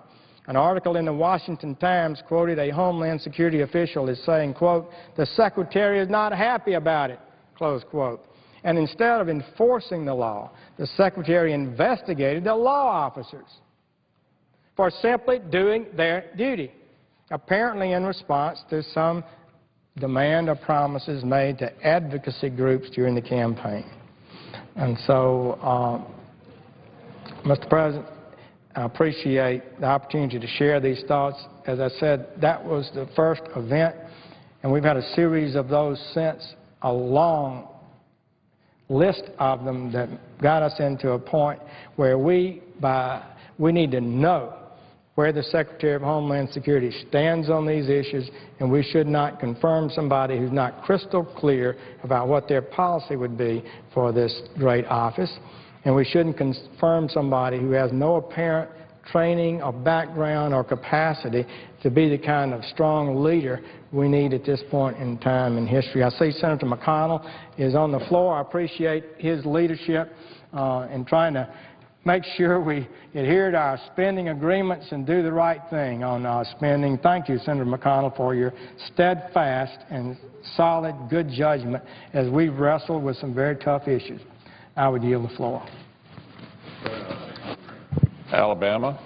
An article in the Washington Times quoted a Homeland Security official as saying, quote, "The Secretary is not happy about it," close quote. And instead of enforcing the law, the Secretary investigated the law officers for simply doing their duty, apparently in response to some demand or promises made to advocacy groups during the campaign. And so, Mr. President, I appreciate the opportunity to share these thoughts. As I said, that was the first event, and we've had a series of those since, a long list of them that got us into a point where we need to know where the Secretary of Homeland Security stands on these issues, and we should not confirm somebody who's not crystal clear about what their policy would be for this great office. And we shouldn't confirm somebody who has no apparent training or background or capacity to be the kind of strong leader we need at this point in time in history. I see Senator McConnell is on the floor. I appreciate his leadership in trying to make sure we adhere to our spending agreements and do the right thing on our spending. Thank you, Senator McConnell, for your steadfast and solid, good judgment as we've wrestled with some very tough issues. I would yield the floor. Alabama.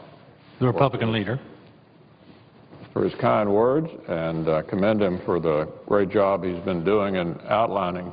The Republican leader. For his kind words, and commend him for the great job he's been doing in outlining